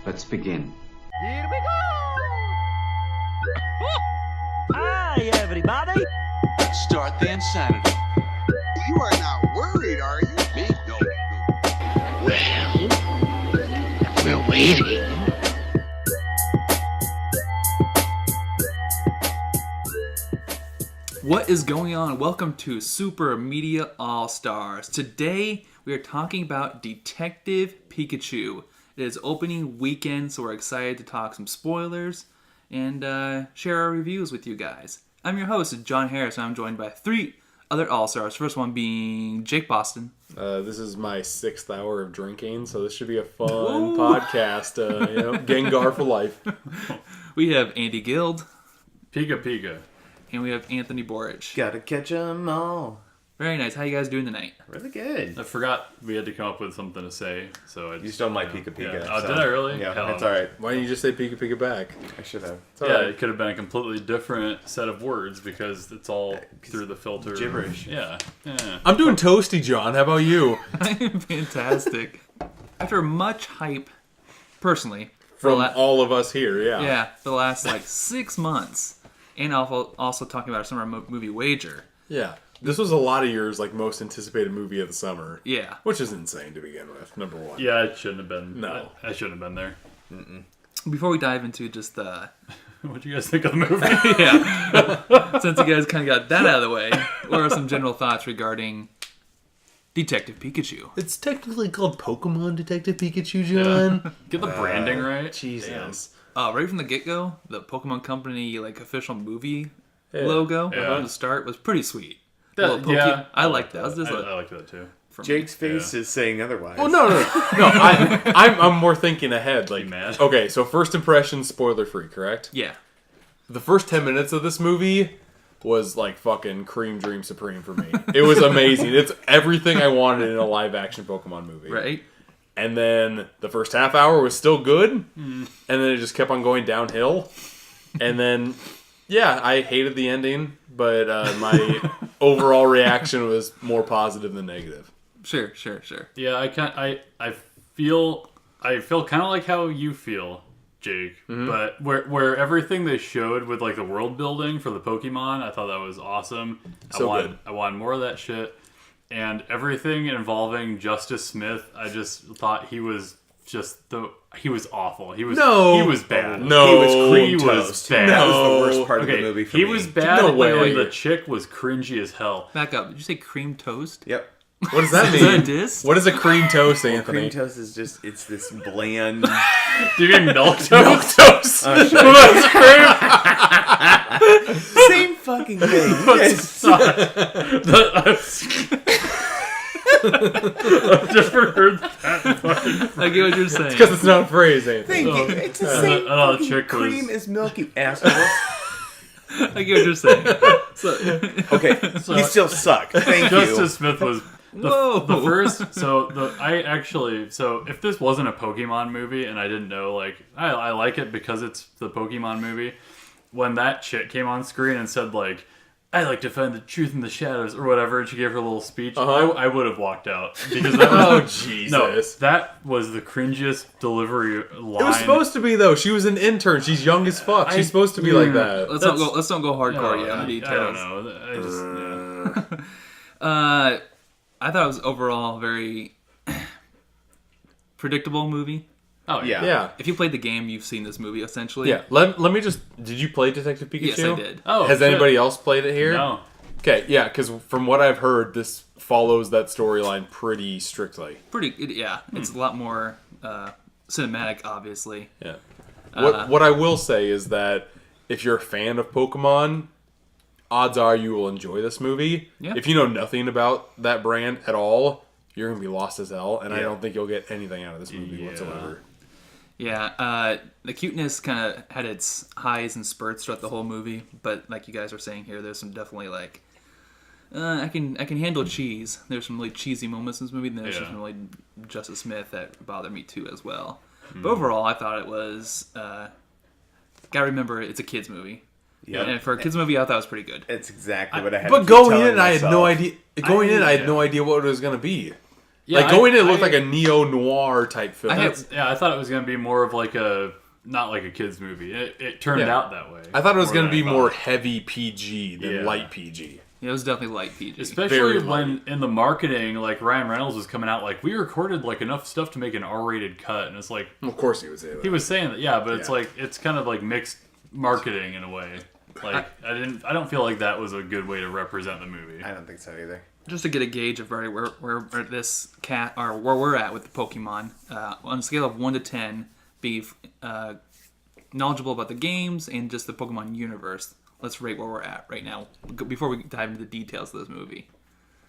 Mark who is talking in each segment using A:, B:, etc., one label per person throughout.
A: Let's begin.
B: Here we go! Hi, everybody!
C: Start the insanity.
D: You are not worried, are you?
C: Me? No.
E: Well, we're waiting.
F: What is going on? Welcome to Super Media All-Stars. Today, we are talking about Detective Pikachu. It is opening weekend, so we're excited to talk some spoilers and share our reviews with you guys. I'm your host, John Harris, and I'm joined by three other All-Stars. First one being Jake Boston.
G: This is my 6th hour of drinking, so this should be a fun podcast. Gengar for life.
F: We have Andy Guild.
H: Pika Pika.
F: And we have Anthony Borich.
I: Gotta catch 'em all.
F: Very nice. How you guys doing tonight?
I: Really good.
H: I forgot we had to come up with something to say, so I
I: You stole my Pika Pika.
H: Yeah. Oh, did I really?
I: Yeah,
H: Hell.
I: that's alright.
G: Why didn't you just say Pika Pika back?
I: I should have.
H: It could have been a completely different set of words because it's all through the filter.
I: Gibberish.
H: Yeah.
G: I'm doing toasty, John. How about you?
F: I am fantastic. After much hype, personally,
G: From all of us here,
F: yeah, for the last 6 months, and also talking about our summer movie Wager.
G: Yeah. This was a lot of years most anticipated movie of the summer.
F: Yeah.
G: Which is insane to begin with, number one.
H: Yeah, it shouldn't have been.
G: No.
H: I shouldn't have been there.
F: Before we dive into just the...
H: What'd you guys think of the movie?
F: yeah. Since you guys kind of got that out of the way, what are some general thoughts regarding Detective Pikachu?
G: It's technically called Pokemon Detective Pikachu, John.
H: Yeah. Get the branding right.
G: Jesus.
F: Right from the get-go, the Pokemon Company official movie logo from the start was pretty sweet. I liked that. I
H: like that too.
I: Jake's face is saying otherwise.
G: Oh, no. I'm more thinking ahead.
H: mad?
G: Okay, so first impression, spoiler-free, correct?
F: Yeah.
G: The first 10 minutes of this movie was fucking cream dream supreme for me. It was amazing. It's everything I wanted in a live-action Pokemon movie.
F: Right?
G: And then the first half hour was still good, and then it just kept on going downhill. And then, yeah, I hated the ending, but my overall reaction was more positive than negative.
F: Sure.
H: Yeah, I feel kind of like how you feel, Jake. But where everything they showed with the world building for the Pokemon, I thought that was awesome.
G: Good.
H: I wanted more of that shit. And everything involving Justice Smith, I just thought he was he was awful. He was bad.
G: No,
I: he was cream
H: he
I: toast.
H: was bad.
I: That was the worst part of the movie for me.
H: He was bad,
G: No
H: and
G: way.
H: the chick was cringy as hell.
F: Back up. Did you say cream toast?
I: Yep.
G: What does that
F: Is that a
G: mean?
F: diss?
G: What is a cream toast, Anthony?
I: Cream toast is just, it's this bland...
H: Do you mean milk toast?
G: Milk toast.
I: Oh, shit.
G: Well, that's cream.
I: Same fucking thing.
H: I've never heard that fucking
F: I get what you're saying.
G: Because it's not a phrase, Anthony.
I: Thank you. It's the same
H: the
I: fucking
H: chick was-
I: cream as milk, you asshole.
F: I get what you're saying.
I: Okay, you still suck. Thank
H: Justice
I: you.
H: Smith was
F: Whoa.
H: the first. So if this wasn't a Pokemon movie and I didn't know, I like it because it's the Pokemon movie. When that chick came on screen and said I like to find the truth in the shadows or whatever, and she gave her little speech, I would have walked out because that was
G: Jesus.
H: no, that was the cringiest delivery line.
G: It was supposed to be, though. She was an intern. She's young as fuck. She's supposed to be like that.
F: Let's not go hardcore yet on the details.
H: I don't know. I just
F: I thought it was overall a very predictable movie.
H: Oh yeah.
G: Yeah.
F: If you played the game, you've seen this movie essentially.
G: Yeah. Let me just... Did you play Detective Pikachu?
F: Yes, I did.
H: Oh,
G: Has
H: shit.
G: anybody else played it here?
H: No.
G: Okay, yeah, because from what I've heard, this follows that storyline pretty strictly.
F: It's a lot more cinematic, obviously.
G: Yeah. What I will say is that if you're a fan of Pokemon, odds are you will enjoy this movie.
F: Yeah.
G: If you know nothing about that brand at all, you're going to be lost as hell, and I don't think you'll get anything out of this movie whatsoever.
F: Yeah, the cuteness kind of had its highs and spurts throughout the whole movie, but like you guys are saying here, there's some definitely I can handle cheese. There's some really cheesy moments in this movie, and there's some really Justice Smith that bother me too as well. But overall, I thought it was. Gotta remember, it's a kids movie.
I: Yeah.
F: And for a kids movie, I thought it was pretty good.
I: It's exactly what I had.
G: But
I: to
G: going
I: keep
G: in, I had
I: telling
G: no
I: myself.
G: idea. Going in, I had no idea what it was going to be.
H: Yeah,
G: like going in, it looked like a neo-noir type film.
H: I thought it was going to be more of like not like a kid's movie. It turned out that way.
G: I thought it was
H: more
G: going to
H: than
G: be
H: I
G: more
H: thought.
G: heavy PG than light PG.
F: Yeah, it was definitely light PG.
H: Especially
G: Very
H: when
G: light.
H: in the marketing, like Ryan Reynolds was coming out like, we recorded like enough stuff to make an R-rated cut, and it's like
G: Of course he was.
H: he was saying that, but it's
G: Yeah.
H: like it's kind of like mixed marketing in a way. Like I don't feel like that was a good way to represent the movie.
I: I don't think so either.
F: Just to get a gauge of where this cat or where we're at with the Pokemon, on a scale of 1 to 10, be knowledgeable about the games and just the Pokemon universe. Let's rate where we're at right now before we dive into the details of this movie.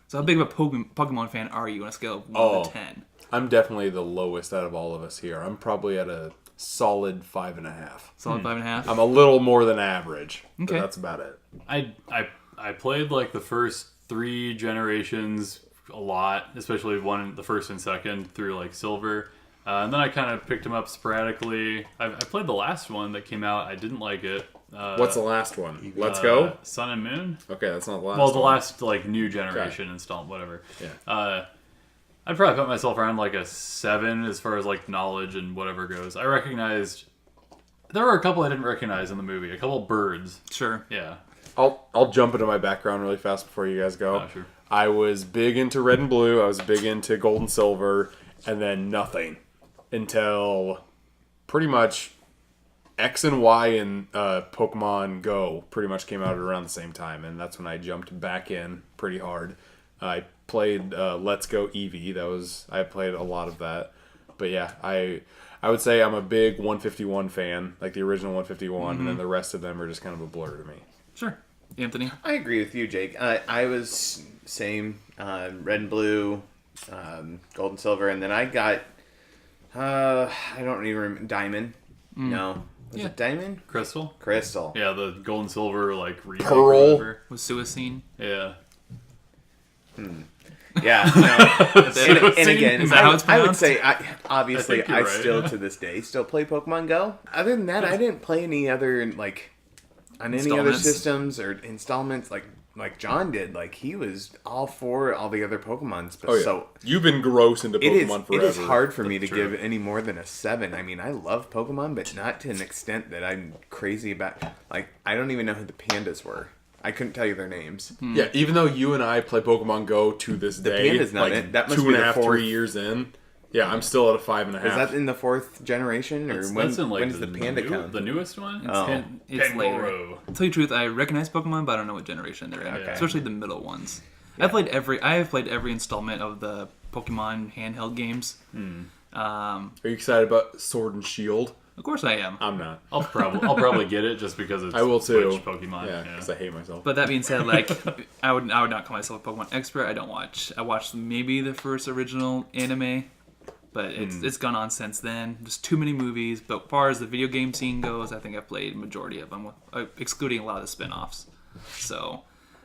F: So how big of a Pokemon fan are you on a scale of 1 to 10?
G: I'm definitely the lowest out of all of us here. I'm probably at a solid 5.5.
F: Solid 5.5?
G: I'm a little more than average.
F: Okay.
G: But that's about it.
H: I played like the first 3 generations a lot, especially the first and second through like Silver. And then I kind of picked them up sporadically. I played the last one that came out. I didn't like it.
G: What's the last one? Let's Go?
H: Sun and Moon.
G: Okay, that's not the last
H: Well, the
G: one.
H: last like new generation installment, whatever.
G: Yeah.
H: I'd probably put myself around like a 7 as far as like knowledge and whatever goes. I recognized there were a couple I didn't recognize in the movie. A couple birds.
F: Sure.
H: Yeah.
G: I'll jump into my background really fast before you guys go.
H: Oh, sure.
G: I was big into Red and Blue. I was big into Gold and Silver, and then nothing until pretty much X and Y and Pokemon Go pretty much came out around the same time, and that's when I jumped back in pretty hard. I played Let's Go Eevee. I played a lot of that, but yeah, I would say I'm a big 151 fan, like the original 151, and then the rest of them are just kind of a blur to me.
F: Sure. Anthony?
I: I agree with you, Jake. I was same red and blue, gold and silver, and then I got I don't even remember Diamond. No, was it Diamond?
H: Crystal.
I: Crystal.
H: Yeah, the gold and silver like remake
G: Pearl.
H: or whatever.
F: With Suicine?
H: Yeah.
I: Yeah. No. and again,
F: Is that how it's
I: I would
F: pronounced?
I: say obviously
H: I think you're
I: I
H: right.
I: still to this day still play Pokemon Go. Other than that, I didn't play any other like on any other
F: Installments?
I: systems or installments like John did. Like he was all for all the other Pokemons. But
G: Oh yeah,
I: so
G: you've been gross into Pokemon forever.
I: it is hard for me to
H: true.
I: give any more than a 7. I mean, I love Pokemon, but not to an extent that I'm crazy about. Like, I don't even know who the pandas were. I couldn't tell you their names.
G: Yeah, even though you and I play Pokemon Go to this day,
I: Panda's not
G: like
I: it. That must be
G: 2.5,
I: the
G: 3 years in. Yeah, I'm still at a 5.5.
I: Is that in the 4th generation, or when
H: That's in, like,
I: does the panda count?
H: The newest one?
I: Oh.
F: It's later.
H: Pangoro.
F: To tell you the truth, I recognize Pokemon, but I don't know what generation they're in.
I: Okay.
F: Especially the middle ones. I have played every installment of the Pokemon handheld games.
G: Are you excited about Sword and Shield?
F: Of course I am.
G: I'm not.
H: I'll probably get it just because it's
G: I will too.
H: Switch Pokemon.
G: Yeah, because I hate myself.
F: But that being said, like I would not call myself a Pokemon expert. I watched maybe the first original anime, but it's gone on since then. There's too many movies. But as far as the video game scene goes, I think I've played majority of them, excluding a lot of the spin-offs. So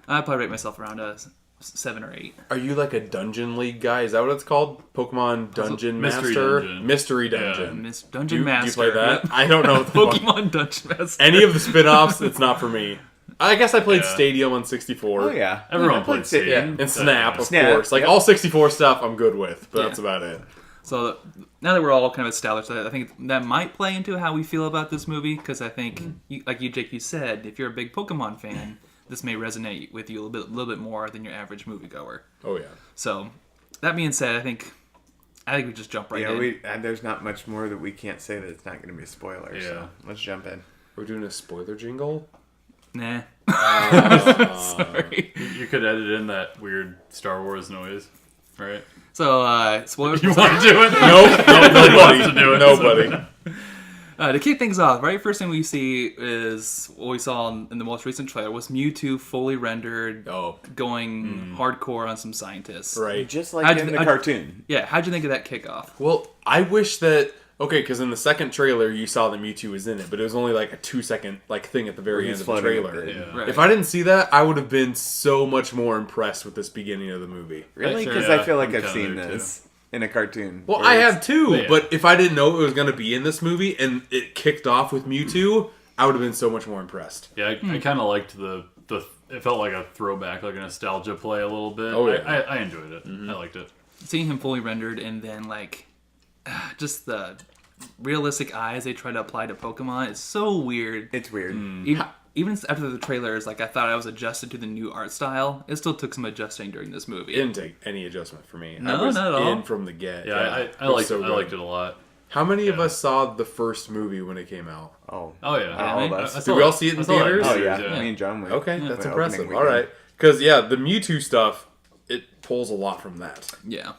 F: I'd probably rate myself around a 7 or 8.
G: Are you like a Dungeon League guy? Is that what it's called? Pokemon Dungeon
H: Mystery
G: Master?
H: Dungeon.
G: Mystery Dungeon.
F: Miss
G: Do
F: Dungeon
G: you
F: Master.
G: play that?
F: Yep.
G: I don't know. What the fuck-
F: Pokemon Dungeon Master.
G: Any of the spin-offs, it's not for me. I guess I played
H: Yeah.
G: Stadium on 64.
I: Oh yeah,
H: Everyone
I: I
H: played
I: Sid.
H: Stadium.
G: And Snap, of
I: Snap,
G: course. Like
I: yep.
G: all 64 stuff, I'm good with, but
F: Yeah.
G: that's about it.
F: So now that we're all kind of established, I think that might play into how we feel about this movie. Because I think, like you, Jake, you said, if you're a big Pokemon fan, this may resonate with you a little bit more than your average moviegoer.
G: Oh yeah.
F: So that being said, I think we just jump right in.
I: There's not much more that we can't say that it's not going to be a spoiler.
H: Yeah.
I: So let's jump in.
G: We're doing a spoiler jingle?
F: Nah. Sorry.
H: You could edit in that weird Star Wars noise, right?
F: So spoilers.
H: You want to do it?
G: Nope. Nobody
H: wants to do it.
G: Nobody.
F: To kick things off, right, first thing we see is what we saw in the most recent trailer was Mewtwo fully rendered, going hardcore on some scientists.
G: Right.
I: Just like in the cartoon.
F: Yeah, how'd you think of that kickoff?
G: Well, I wish that... Okay, because in the second trailer, you saw that Mewtwo was in it, but it was only like a 2-second thing at the very end of the trailer.
H: Yeah.
F: Right.
G: If I didn't see that, I would have been so much more impressed with this beginning of the movie.
I: Really?
H: Sure,
I: Because
H: yeah,
I: I feel like
H: I'm
I: I've
H: kinda
I: seen
H: there,
I: this in a cartoon.
G: Well,
I: where
G: I
I: it's-
G: have too,
H: Yeah.
G: but if I didn't know it was going to be in this movie and it kicked off with Mewtwo, I would have been so much more impressed.
H: Yeah, I kind of liked the. It felt like a throwback, like a nostalgia play a little bit.
G: Oh, yeah.
H: I enjoyed it. I liked it.
F: seeing him fully rendered and then like just the realistic eyes they try to apply to Pokemon is so weird.
I: It's weird.
F: Even after the trailers, like I thought I was adjusted to the new art style. It still took some adjusting during this movie.
G: It didn't take any adjustment for me.
F: No,
G: I was
F: not at all.
G: in from the get.
H: Yeah, I
G: it was
H: liked
G: so
H: it. I
G: good.
H: liked it a lot.
G: How many of us saw the first movie when it came out?
I: Oh,
H: Oh yeah,
I: all of us.
G: Did we all see it in theaters?
I: Oh yeah, me and John went.
G: Okay, that's
I: Went
G: impressive.
I: opening
G: All
I: weekend.
G: right, because yeah, the Mewtwo stuff it pulls a lot from that.
F: Yeah.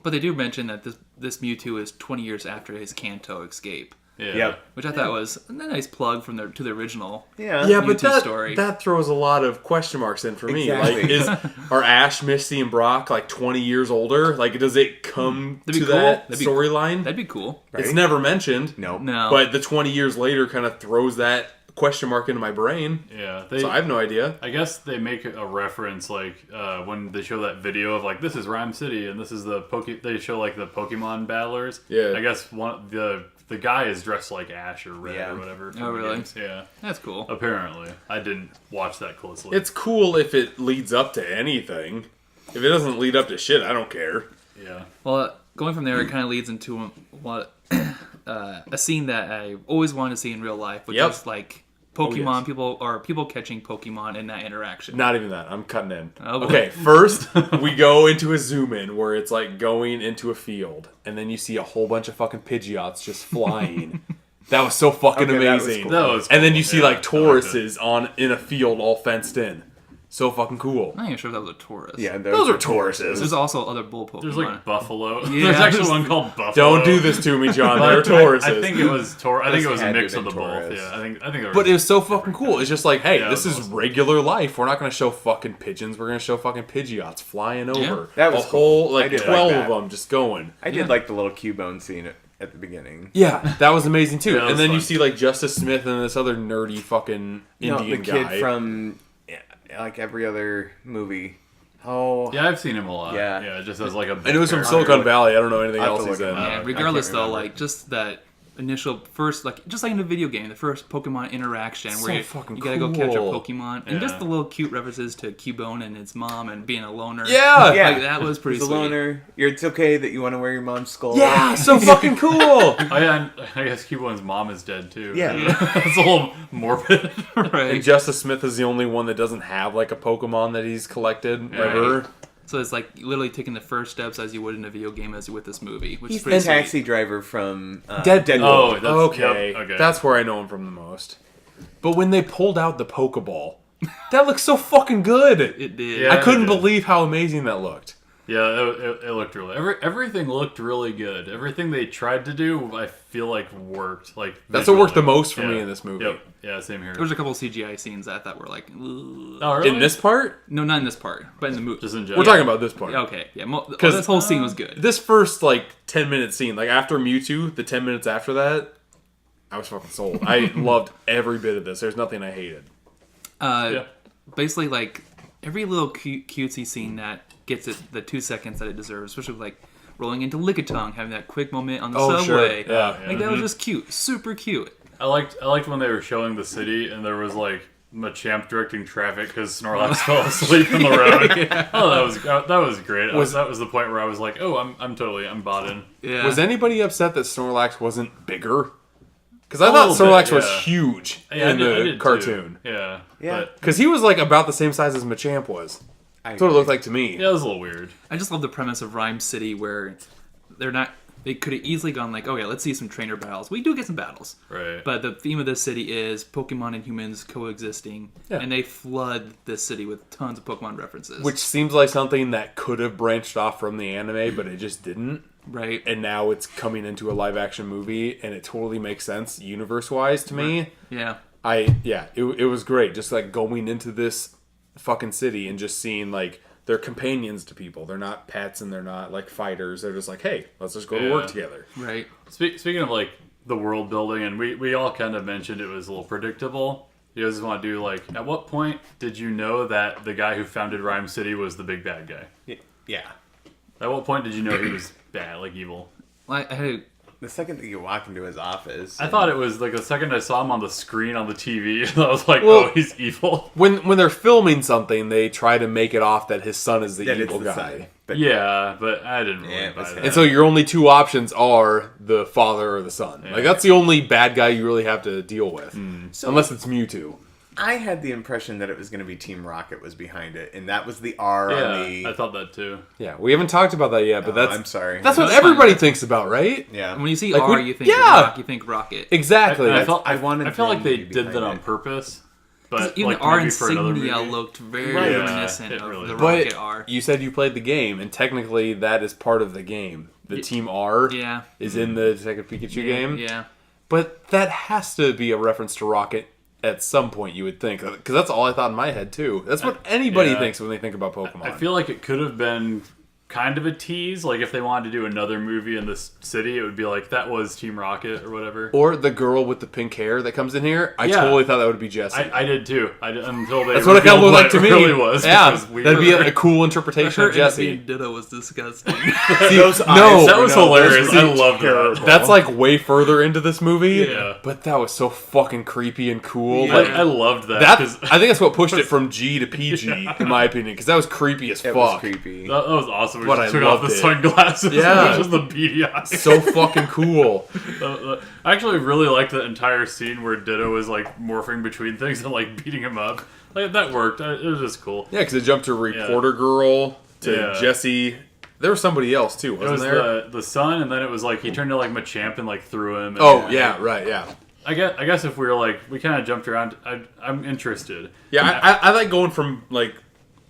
F: But they do mention that this Mewtwo is 20 years after his Kanto escape,
H: Yeah.
I: Yep.
F: which I thought was a nice plug from to the original.
I: Yeah.
G: Yeah, but
F: Mewtwo story.
G: that throws a lot of question marks in for me.
I: Exactly.
G: Like, are Ash, Misty, and Brock like 20 years older? Like, does it come
F: That'd
G: to
F: be cool.
G: that
F: That'd be-
G: storyline?
F: That'd be cool.
G: It's
I: Right?
G: never mentioned.
I: Nope.
F: No.
G: But the 20 years later kind of throws that question mark into my brain.
H: Yeah.
G: So I have no idea.
H: I guess they make a reference like when they show that video of like this is Rhyme City and this is the They show like the Pokemon battlers.
G: Yeah.
H: I guess the guy is dressed like Ash or Red
I: Yeah.
H: or whatever. from
F: Oh,
H: the
F: really?
H: games. Yeah.
F: That's cool.
H: Apparently, I didn't watch that closely.
G: It's cool if it leads up to anything. If it doesn't lead up to shit, I don't care.
H: yeah.
F: Well, going from there, it kind of leads into what a scene that I always wanted to see in real life, which
G: Yep.
F: is like Pokemon
G: yes.
F: people catching Pokemon in that interaction.
G: Not even that. I'm cutting in.
F: Oh, boy.
G: Okay, first we go into a zoom in where it's like going into a field, and then you see a whole bunch of fucking Pidgeots just flying. That was so fucking
I: Okay, that was
G: amazing.
I: cool.
H: That was
G: And then
H: cool.
G: you see
H: Yeah,
G: like
H: I liked
G: Tauruses in a field all fenced in. So fucking cool.
F: I'm not even sure if that was a Taurus.
I: Yeah,
G: Those are
I: were
G: Tauruses.
F: There's also other bull Pokemon.
H: There's like Buffalo.
F: Yeah,
H: There's actually
F: there's-
H: one called Buffalo.
G: Don't do this to me, John.
H: But
G: They're Tauruses.
H: I think it was I think it was a
I: had to
H: mix
I: have
H: of the
I: been
H: both.
I: Taurus.
H: Yeah, I think they were.
G: But it was so fucking cool. It's just like, hey,
H: Yeah,
G: this
H: it
G: is
H: was awesome.
G: regular life. We're not going to show fucking pigeons. We're going to show fucking Pidgeots flying over.
I: That was
G: a
I: cool.
G: whole, like,
I: I did like
G: 12
I: that.
G: of them just going.
I: I did like the little Cubone scene at the beginning.
G: Yeah, that was amazing too.
H: Yeah, that
G: and
H: was
G: then you
H: fun.
G: see like Justice Smith and this other nerdy fucking
I: No,
G: Indian
I: the kid
G: guy.
I: from like every other movie. Oh,
H: Yeah, I've seen him a lot.
I: Yeah.
H: Yeah, just as like a.
G: and it was from
H: character.
G: Silicon Valley. I don't know anything
I: I'll have
G: else
I: to
G: he's
I: look
G: in.
I: him up.
F: Yeah,
I: I
F: regardless
I: can't
F: though,
I: remember.
F: like just that initial first, like just like in the video game, the first Pokemon interaction
G: So
F: where you
G: fucking
F: gotta go catch a
G: cool.
F: Pokemon, and just
H: Yeah.
F: the little cute references to Cubone and his mom and being a loner.
G: Yeah,
I: Yeah.
F: like, that was pretty
I: he's a
F: sweet.
I: loner. It's okay that you want to wear your mom's skull.
G: yeah, so fucking cool.
H: Oh yeah, and I guess Cubone's mom is dead too.
I: Yeah.
H: That's a little morbid.
G: And
F: Right.
G: Justice Smith is the only one that doesn't have like a Pokemon that he's collected ever.
F: So it's like literally taking the first steps as you would in a video game as you with this movie, which
I: He's
F: is
I: the
F: pretty sweet.
I: taxi driver from
G: Deadpool.
H: Oh, that's-
G: okay.
H: yep, okay.
G: That's where I know him from the most. But when they pulled out the Pokeball, that looked so fucking good.
F: It did.
H: Yeah.
G: I couldn't
H: it did.
G: believe how amazing that looked.
H: Yeah, it looked really. Everything looked really good. Everything they tried to do, I feel like worked. Like
G: That's what worked the
H: visually.
G: most for me
H: Yeah.
G: in this movie.
H: Yep. Yeah, same here.
F: There was a couple of CGI scenes that were like, ugh.
H: Oh, really?
G: In this part,
F: No, not in this part, but in the movie.
H: Just in
G: we're
H: general.
G: talking about this part.
F: Okay, yeah.
G: 'Cause-
F: This whole scene was good.
G: This first like 10-minute scene, like after Mewtwo, the 10 minutes after that, I was fucking sold. I loved every bit of this. There's nothing I hated.
H: Yeah.
F: Basically, like every little cutesy scene that gets it the 2 seconds that it deserves, especially with, like rolling into Lickitung, having that quick moment on the subway.
G: Sure. Yeah.
F: Like that was just cute, super cute.
H: I liked when they were showing the city and there was like Machamp directing traffic because Snorlax fell asleep in the road. Oh, that was great. That was the point where I was like, oh, I'm bought in.
F: Yeah.
G: Was anybody upset that Snorlax wasn't bigger? Because I
H: A
G: thought
H: little
G: Snorlax
H: bit,
G: was
H: yeah.
G: huge
H: Yeah,
G: in
H: I
G: the
H: did too.
G: cartoon.
H: Yeah.
I: Yeah.
H: But,
G: Because he was like about the same size as Machamp was. That's what it looked like to me.
H: yeah, it was a little weird.
F: I just love the premise of Rhyme City where they could have easily gone like, oh yeah, let's see some trainer battles. We do get some battles.
H: Right.
F: But the theme of this city is Pokemon and humans coexisting,
G: Yeah.
F: and they flood this city with tons of Pokemon references.
G: Which seems like something that could have branched off from the anime, but it just didn't.
F: right?
G: And now it's coming into a live action movie, and it totally makes sense universe wise to me.
F: Yeah.
G: It was great. Just like going into this fucking city and just seeing like they're companions to people. They're not pets and they're not like fighters. They're just like, hey, let's just go to work together.
F: Right.
H: Speaking of like the world building, and we all kind of mentioned it was a little predictable. You guys want to do like, at what point did you know that the guy who founded Rhyme City was the big bad guy?
I: Yeah.
H: At what point did you know he was bad, like evil?
F: I had
I: The second that you walk into his office,
H: I thought it was like the second I saw him on the screen on the TV, I was like,
G: Well-
H: oh, he's evil.
G: When they're filming something, they try to make it off that his son is the
I: that it's
G: evil
I: the
G: guy.
I: son. But
H: Yeah, but I didn't really
I: Yeah, it
H: buy
I: was
H: that.
I: him.
G: And so your only two options are the father or the son.
H: Yeah.
G: Like that's the only bad guy you really have to deal with,
I: So-
G: unless it's Mewtwo.
I: I had the impression that it was going to be Team Rocket was behind it, and that was the R on
H: yeah,
I: the.
H: I thought that too.
G: Yeah, we haven't talked about that yet, but
I: Oh,
G: that's
I: I'm sorry.
G: That's what
F: That's
G: everybody
F: fine.
G: thinks about, right?
I: Yeah.
F: When you see
G: Like,
F: R,
G: when-
F: you think
G: yeah.
F: rock, you think rocket.
G: Exactly.
H: I felt
I: I wanted
H: I feel like
I: them
H: they
I: to be
H: did that
I: behind
H: on
I: it.
H: purpose. But
F: Even
H: like,
F: the R
H: maybe for another
F: insignia
H: movie.
F: looked very
I: Right.
H: Yeah,
F: reminiscent
H: it
F: of
H: really
F: the
H: did.
F: rocket
G: but
F: R.
G: you said you played the game, and technically that is part of the game. The Team R
F: Yeah.
G: is in the Detective Pikachu game.
F: Yeah.
G: But that has to be a reference to Rocket at some point, you would think. Because that's all I thought in my head, too. That's what anybody
H: yeah.
G: thinks when they think about Pokemon.
H: I feel like it could have been kind of a tease. Like if they wanted to do another movie in this city, it would be like that was Team Rocket or whatever.
G: Or the girl with the pink hair that comes in here. I
H: Yeah.
G: totally thought that would be Jessie.
H: I did too. Until they
G: That's what it kind of
H: revealed
G: looked like
H: what
G: to
H: it
G: me.
H: really was.
G: Yeah,
H: which was weird.
G: that'd be a cool interpretation
F: Her
G: of Jessie.
F: being Ditto was disgusting.
G: See,
I: Those eyes
G: no,
H: that was
I: No,
H: hilarious.
I: those
H: I
I: were
H: loved
I: terrible.
H: that.
G: that's like way further into this movie.
H: Yeah.
G: But that was so fucking creepy and cool.
H: I,
G: Like,
H: I loved that.
G: that
H: 'cause
G: I think that's what pushed it from G to PG, in my opinion, because that was creepy as
I: It
G: fuck.
I: was creepy.
H: that was awesome. We
G: But
H: just
G: I
H: took off
G: loved
H: the
G: it.
H: sunglasses.
G: Yeah.
H: It was just the beady eyes.
G: So fucking cool.
H: I actually really liked the entire scene where Ditto was like morphing between things and like beating him up. Like that worked. It was just cool.
G: Yeah, because it jumped to reporter girl to
H: Yeah.
G: Jesse. There was somebody else too,
H: It
G: wasn't
H: was
G: there?
H: the son, and then it was like he turned to like Machamp and like threw him. And,
G: Oh yeah, right, yeah.
H: I guess if we were like we kind of jumped around. I'm interested.
G: Yeah, I like going from like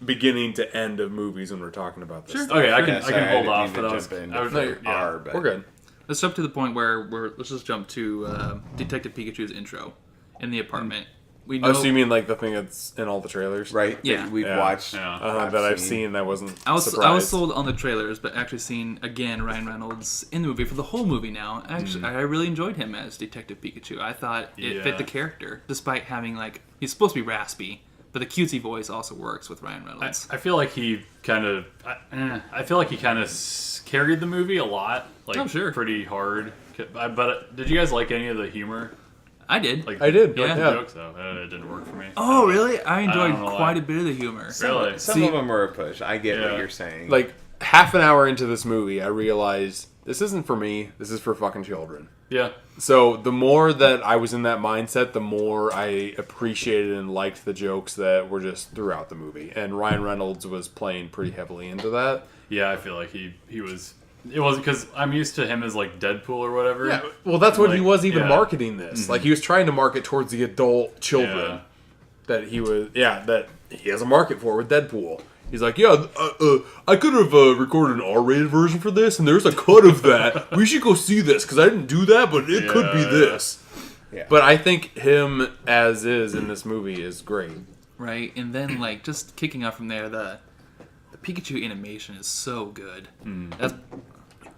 G: beginning to end of movies when we're talking about this.
H: Okay, I
I: Yeah,
H: can
I: sorry, I
H: hold
I: didn't
H: off.
I: mean
H: But
I: to
H: I was,
I: jump into
H: I was
I: the
H: yeah.
I: R, but
G: We're good.
F: Let's jump to the point where let's just jump to Detective Pikachu's intro in the apartment. We know
G: Oh, so you mean like the thing that's in all the trailers?
I: right?
F: Yeah.
I: That we've
G: Yeah.
I: watched.
H: Yeah.
G: That I've seen. That wasn't.
F: I was
G: surprised.
F: sold on the trailers, but actually seeing again Ryan Reynolds in the movie for the whole movie now. Actually, I really enjoyed him as Detective Pikachu. I thought it fit
H: Yeah.
F: the character, despite having like he's supposed to be raspy, but the cutesy voice also works with Ryan Reynolds.
H: I feel like he kind of. I feel like he kind of carried the movie a lot. Like
F: Oh, sure.
H: pretty hard. But did you guys like any of the humor?
F: I did.
H: Like
G: I did,
H: like
F: yeah.
H: the
G: yeah.
H: jokes though. It didn't work for me.
F: Oh, really? I enjoyed
H: don't know why.
F: quite a bit of the humor.
H: Really?
I: Some
G: See-
I: of them were a push. I get
H: Yeah.
I: what you're saying.
G: Like half an hour into this movie, I realized this isn't for me. This is for fucking children.
H: Yeah.
G: So the more that I was in that mindset, the more I appreciated and liked the jokes that were just throughout the movie. And Ryan Reynolds was playing pretty heavily into that.
H: Yeah, I feel like he was. It wasn't because I'm used to him as like Deadpool or whatever.
G: Yeah, well, that's what he
H: Like,
G: was even
H: yeah.
G: marketing this. Like he was trying to market towards the adult children
H: Yeah.
G: that he was. Yeah, that he has a market for with Deadpool. He's like, yeah, I could have recorded an R-rated version for this, and there's a cut of that. We should go see this because I didn't do that, but it could be
H: Yeah.
G: this.
I: Yeah.
G: But I think him as is in this movie is great.
F: Right, and then like just kicking off from there, the Pikachu animation is so good. That's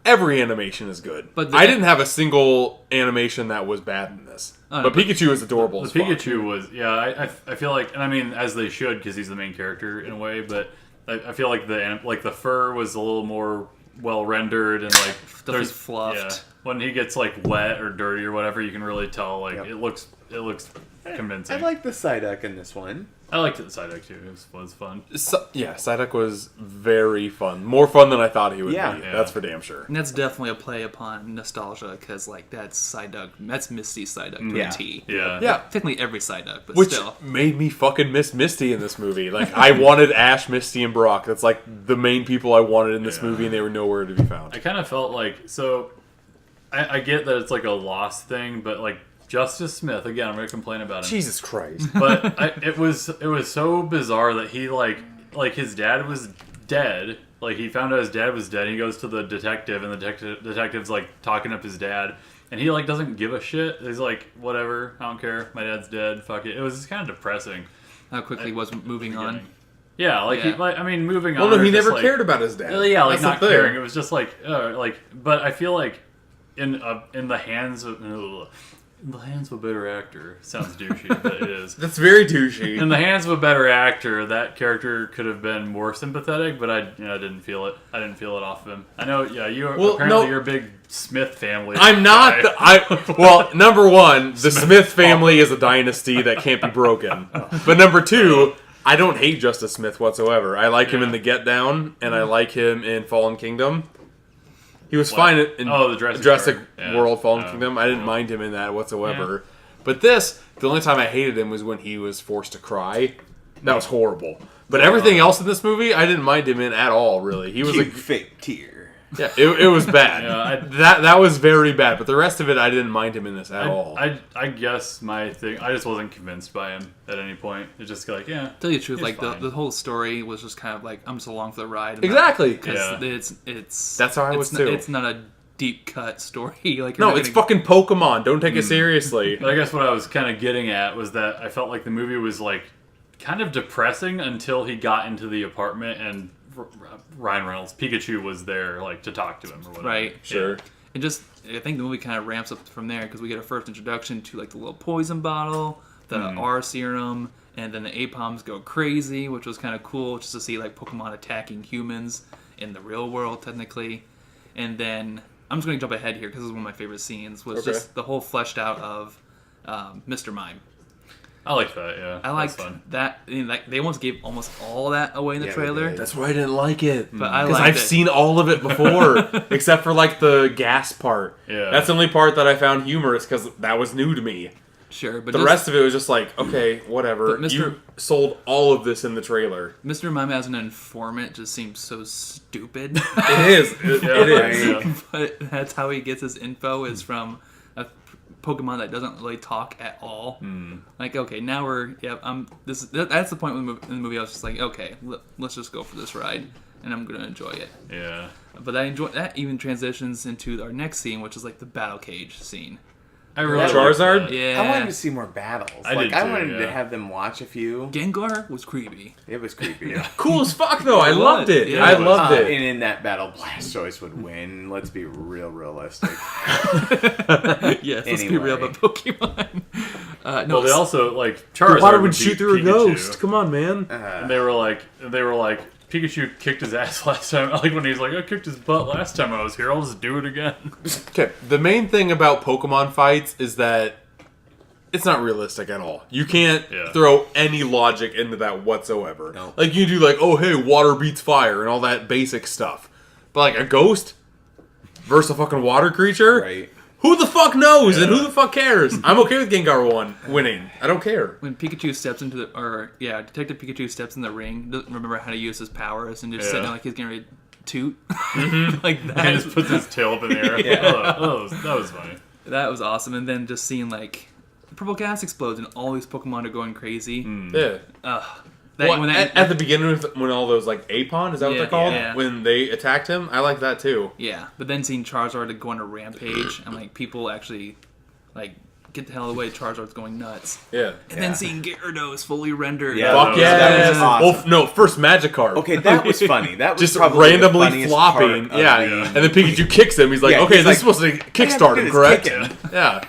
G: Every animation is good,
F: But
G: I didn't have a single animation that was bad in this.
F: Oh,
G: but
F: no,
G: Pikachu is adorable.
H: The
G: as fuck.
H: Pikachu was I feel like, and I mean as they should because he's the main character in a way, but I feel like the fur was a little more well rendered and like there's
F: fluffed.
H: Yeah, when he gets like wet or dirty or whatever, you can really tell like
I: Yep.
H: it looks convincing.
I: I like the Psyduck in this one.
H: I liked it the Psyduck too. It was fun.
G: Yeah, Psyduck was very fun. More fun than I thought he would
I: Yeah.
G: be.
H: Yeah.
G: That's for damn sure.
F: And that's definitely a play upon nostalgia, because like that's Psyduck, that's Misty Psyduck to
I: Yeah.
F: a T.
H: Yeah.
G: Yeah.
F: Technically every Psyduck, but
G: Which
F: still.
G: made me fucking miss Misty in this movie. Like, I wanted Ash, Misty, and Brock. That's like the main people I wanted in this
H: Yeah.
G: movie, and they were nowhere to be found.
H: I kind of felt like so. I get that it's like a lost thing, but like Justice Smith again, I'm gonna complain about him.
G: Jesus Christ.
H: But it was so bizarre that he like his dad was dead. Like he found out his dad was dead. He goes to the detective, and the detective's like talking up his dad, and he like doesn't give a shit. He's like, whatever, I don't care. My dad's dead. Fuck it. It was just kind of depressing.
F: How quickly was moving on.
H: Yeah, like
F: Yeah.
H: I mean, moving on.
G: Well, no,
H: or
G: he
H: just,
G: never
H: like-
G: cared about his dad.
H: Yeah, like
G: That's
H: not
G: the thing.
H: caring. It was just like, but I feel like in the hands of In the hands of a better actor. Sounds douchey, but it is.
G: That's very douchey.
H: In the hands of a better actor, that character could have been more sympathetic, but I didn't feel it. I didn't feel it off of him. I know, yeah, you're a big Smith family.
G: I'm not. Well, number one, the Smith family is a dynasty that can't be broken. But number two, I don't hate Justice Smith whatsoever. I like him in The Get Down, and I like him in Fallen Kingdom. He was fine in
H: the
G: Jurassic
H: Yeah.
G: World Fallen Kingdom. I didn't mind him in that whatsoever. Yeah. But this, the only time I hated him was when he was forced to cry. That was horrible. But everything else in this movie, I didn't mind him in at all, really. He was
I: Cute fake tear.
G: Yeah, it was bad.
H: Yeah,
G: that was very bad. But the rest of it, I didn't mind him in this at all.
H: I guess my thing, I just wasn't convinced by him at any point. It's just like, yeah.
F: Tell you the truth, like
H: fine.
F: the whole story was just kind of like, I'm just along for the ride. And
G: Exactly.
F: Because it's
G: that's how I was too.
F: It's not a deep cut story. Like
G: no, it's fucking Pokemon. Don't take it seriously.
H: But I guess what I was kind of getting at was that I felt like the movie was like kind of depressing until he got into the apartment and Ryan Reynolds, Pikachu, was there like to talk to him or whatever.
F: Right.
G: Sure.
F: And just, I think the movie kind of ramps up from there because we get our first introduction to like the little poison bottle, the R serum, and then the Apoms go crazy, which was kind of cool just to see like Pokemon attacking humans in the real world technically. And then I'm just going to jump ahead here because this is one of my favorite scenes was just the whole fleshed out of Mr. Mime.
H: I like that, yeah.
F: I liked that. I mean, like, they almost gave almost all that away in the trailer.
G: That's why I didn't like it.
F: But I
G: because
F: liked
G: I've seen all of it before, except for like the gas part.
H: Yeah.
G: That's the only part that I found humorous because that was new to me.
F: Sure, but
G: The rest of it was just like, okay, whatever.
F: But
G: You sold all of this in the trailer.
F: Mr. Mime as an informant just seems so stupid.
G: It is. It is.
H: Yeah.
F: But that's how he gets his info is from a Pokemon that doesn't really talk at all. Like, okay, now we're that's the point in the movie. I was just like, okay, let's just go for this ride, and I'm gonna enjoy it.
H: Yeah.
F: But I enjoy that. Even transitions into our next scene, which is like the battle cage scene.
H: I really
G: Charizard?
H: liked that.
F: Yeah,
I: I wanted to see more battles.
H: I
I: I
H: did too,
I: wanted to
H: yeah.
I: have them watch a few.
F: Gengar was creepy.
I: It was creepy. Yeah.
G: Cool as fuck, though. I
F: It
G: loved
F: was.
G: it.
F: Yeah,
G: I
F: it was.
G: loved it.
I: And in that battle, Blastoise would win. Let's be real realistic.
F: Yes, let's be real about Pokemon. No,
H: Well, they also like Charizard
G: Water would
H: beat
G: shoot through a
H: Pikachu.
G: ghost. Come on, man.
H: And they were like, Pikachu kicked his ass last time. Like when he's like, I kicked his butt last time I was here. I'll just do it again.
G: Okay, the main thing about Pokemon fights is that it's not realistic at all. You can't throw any logic into that whatsoever.
I: No.
G: Like you do, like, oh hey, water beats fire and all that basic stuff. But like a ghost versus a fucking water creature,
I: Right.
G: who the fuck knows and who the fuck cares? I'm okay with Gengar winning. I don't care.
F: when Pikachu steps into Detective Pikachu steps in the ring, doesn't remember how to use his powers, and just sitting there like he's getting ready to toot. Like that.
H: And just puts his tail up in the air. That was funny.
F: That was awesome. And then just seeing like purple gas explodes and all these Pokemon are going crazy.
G: Yeah.
F: When
G: At the beginning, when all those like Apon, is that what
F: Yeah,
G: they're called?
F: yeah.
G: When they attacked him, I like that too.
F: yeah, but then seeing Charizard go on a rampage and like people actually like get the hell away, Charizard's going nuts.
G: Yeah.
F: And then seeing Gyarados fully rendered.
I: Yeah.
G: Fuck
I: That was
G: yeah!
I: awesome.
G: Well, no, first Magikarp.
I: Okay, that was funny. That was
G: Just
I: probably the
G: randomly
I: funniest
G: flopping.
I: part of
G: Yeah.
I: the-
G: And then Pikachu kicks him. He's like,
I: Yeah,
G: okay,
I: he's
G: this
I: like,
G: is supposed to
I: All you have to
G: kickstart
I: do
G: him,
I: is
G: correct?
I: kick him.
G: Yeah.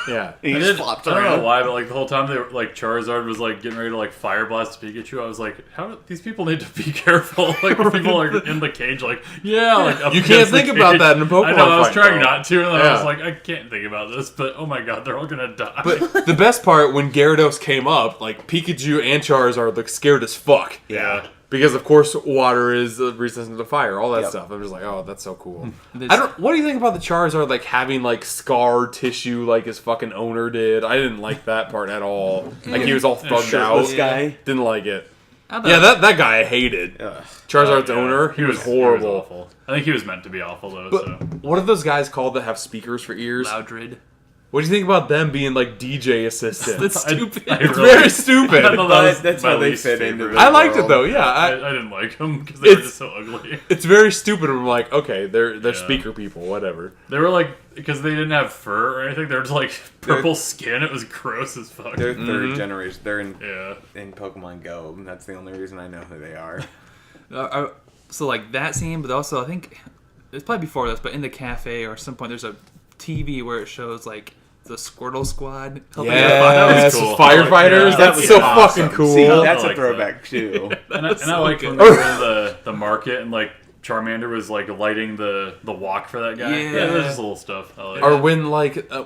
G: Yeah.
I: He
H: I
I: just flopped
H: don't know
I: around.
H: why, but like the whole time they were like Charizard was like getting ready to like fire blast Pikachu. I was like, how do these people need to be careful? Like people are in the cage, like up
G: You can't
H: against the
G: think about
H: cage.
G: that in a Pokemon
H: I know. I was
G: fight,
H: trying
G: though.
H: not to, and then I
G: Yeah.
H: was like, I can't think about this. But oh my god, they're all gonna die.
G: But the best part, when Gyarados came up, like, Pikachu and Charizard looked scared as fuck.
H: yeah.
G: Because, of course, water is resistant to fire, all that
I: Yep.
G: stuff. I'm just like, oh, that's so cool.
F: This-
G: What do you think about the Charizard, like, having, like, scar tissue like his fucking owner did? I didn't like that part at all. Like, he was all thugged
I: Shirtless
G: out.
I: guy.
G: Didn't like it.
F: I thought-
G: Yeah, that guy I hated.
I: Ugh.
G: Charizard's
H: Yeah.
G: owner, he was
H: He was
G: horrible.
H: awful. I think he was meant to be awful though.
G: But
H: so.
G: what are those guys called that have speakers for ears?
F: Loudred.
G: What do you think about them being, like, DJ assistants?
F: That's stupid.
G: It's very stupid.
H: I thought that was
I: That's
H: my
I: how they
H: least
I: fit
H: favorite.
I: into
G: I liked it,
I: world.
G: though, yeah.
H: I didn't like them because they were
G: It's-
H: just so ugly.
G: It's very stupid. I'm like, okay, they're
H: Yeah.
G: speaker people, whatever.
H: They were like, because they didn't have fur or anything, they were just like purple skin. It was gross as fuck.
I: They're third generation. They're
H: Yeah.
I: in Pokemon Go. And that's the only reason I know who they are.
F: So like that scene, but also I think it's probably before this, but in the cafe or some point there's a TV where it shows like the Squirtle Squad. helping
G: Yes,
H: cool.
G: firefighters.
H: Yeah,
G: that's
H: was
G: so
H: awesome.
G: fucking cool.
I: See,
H: I
I: that's
H: like
I: a throwback too.
H: And I
F: so
H: like
F: good.
H: when they were in the market and like Charmander was like lighting the walk for that guy.
F: Yeah.
H: There's just little stuff. I like
G: Or
H: it.
G: when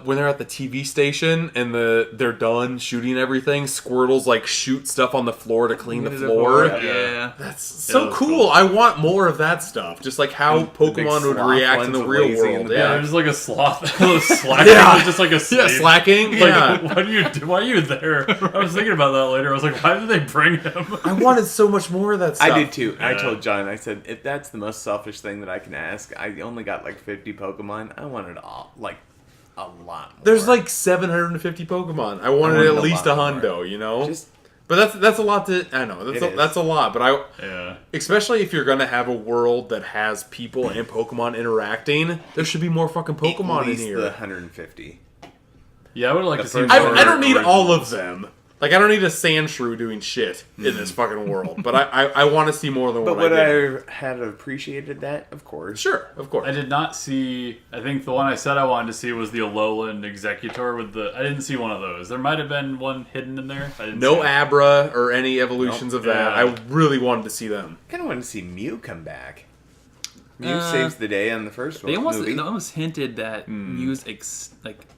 G: when they're at the TV station and they're done shooting everything, Squirtles like shoot stuff on the floor to clean the floor.
F: Yeah.
G: That's so
H: that's
G: cool.
H: cool.
G: I want more of that stuff. Just like how
I: The big
G: Pokemon would
I: sloth
G: react in
I: ones
G: the
I: with
G: real
I: lazy in
G: world.
I: the
H: Yeah,
G: Yeah.
H: there's like a sloth slacking,
G: Yeah.
H: just like a
G: Yeah,
H: slave.
G: slacking.
H: Like,
G: Yeah.
H: why are you there? I was thinking about that later. I was like, why did they bring him?
G: I wanted so much more of that stuff.
I: I did too. I
H: Yeah.
I: told John, I said, if that's the most selfish thing that I can ask, I only got like 50 Pokemon. I wanted all, like, a lot more.
G: There's like 750 Pokemon. I wanted
I: wanted
G: at
I: a
G: least a
I: lot more.
G: hundo, you know?
I: Just,
G: But that's a lot to... I know.
I: It is.
G: That's a lot. But
H: Yeah.
G: especially if you're going to have a world that has people and Pokemon interacting, there should be more fucking
I: at
G: Pokemon in
I: least
G: here.
I: the 150.
H: Yeah, I would like
I: The
H: to see
I: first
H: more.
I: one-
G: I don't need all
H: originals.
G: of them. Like, I don't need a Sandshrew doing shit in this fucking world. But I want to see more than
I: But
G: what
I: would
G: I did.
I: I have appreciated that? Of course.
G: Sure, of course.
H: I did not see. I think the one I said I wanted to see was the Alolan Executor with the. I didn't see one of those. There might have been one hidden in there. I didn't
G: No
H: see it.
G: Abra or any evolutions of that.
H: Yeah.
G: I really wanted to see them.
I: I kind of wanted to see Mew come back. Mew
F: Uh,
I: saves the day on the first
F: They
I: movie.
F: almost hinted that Mew's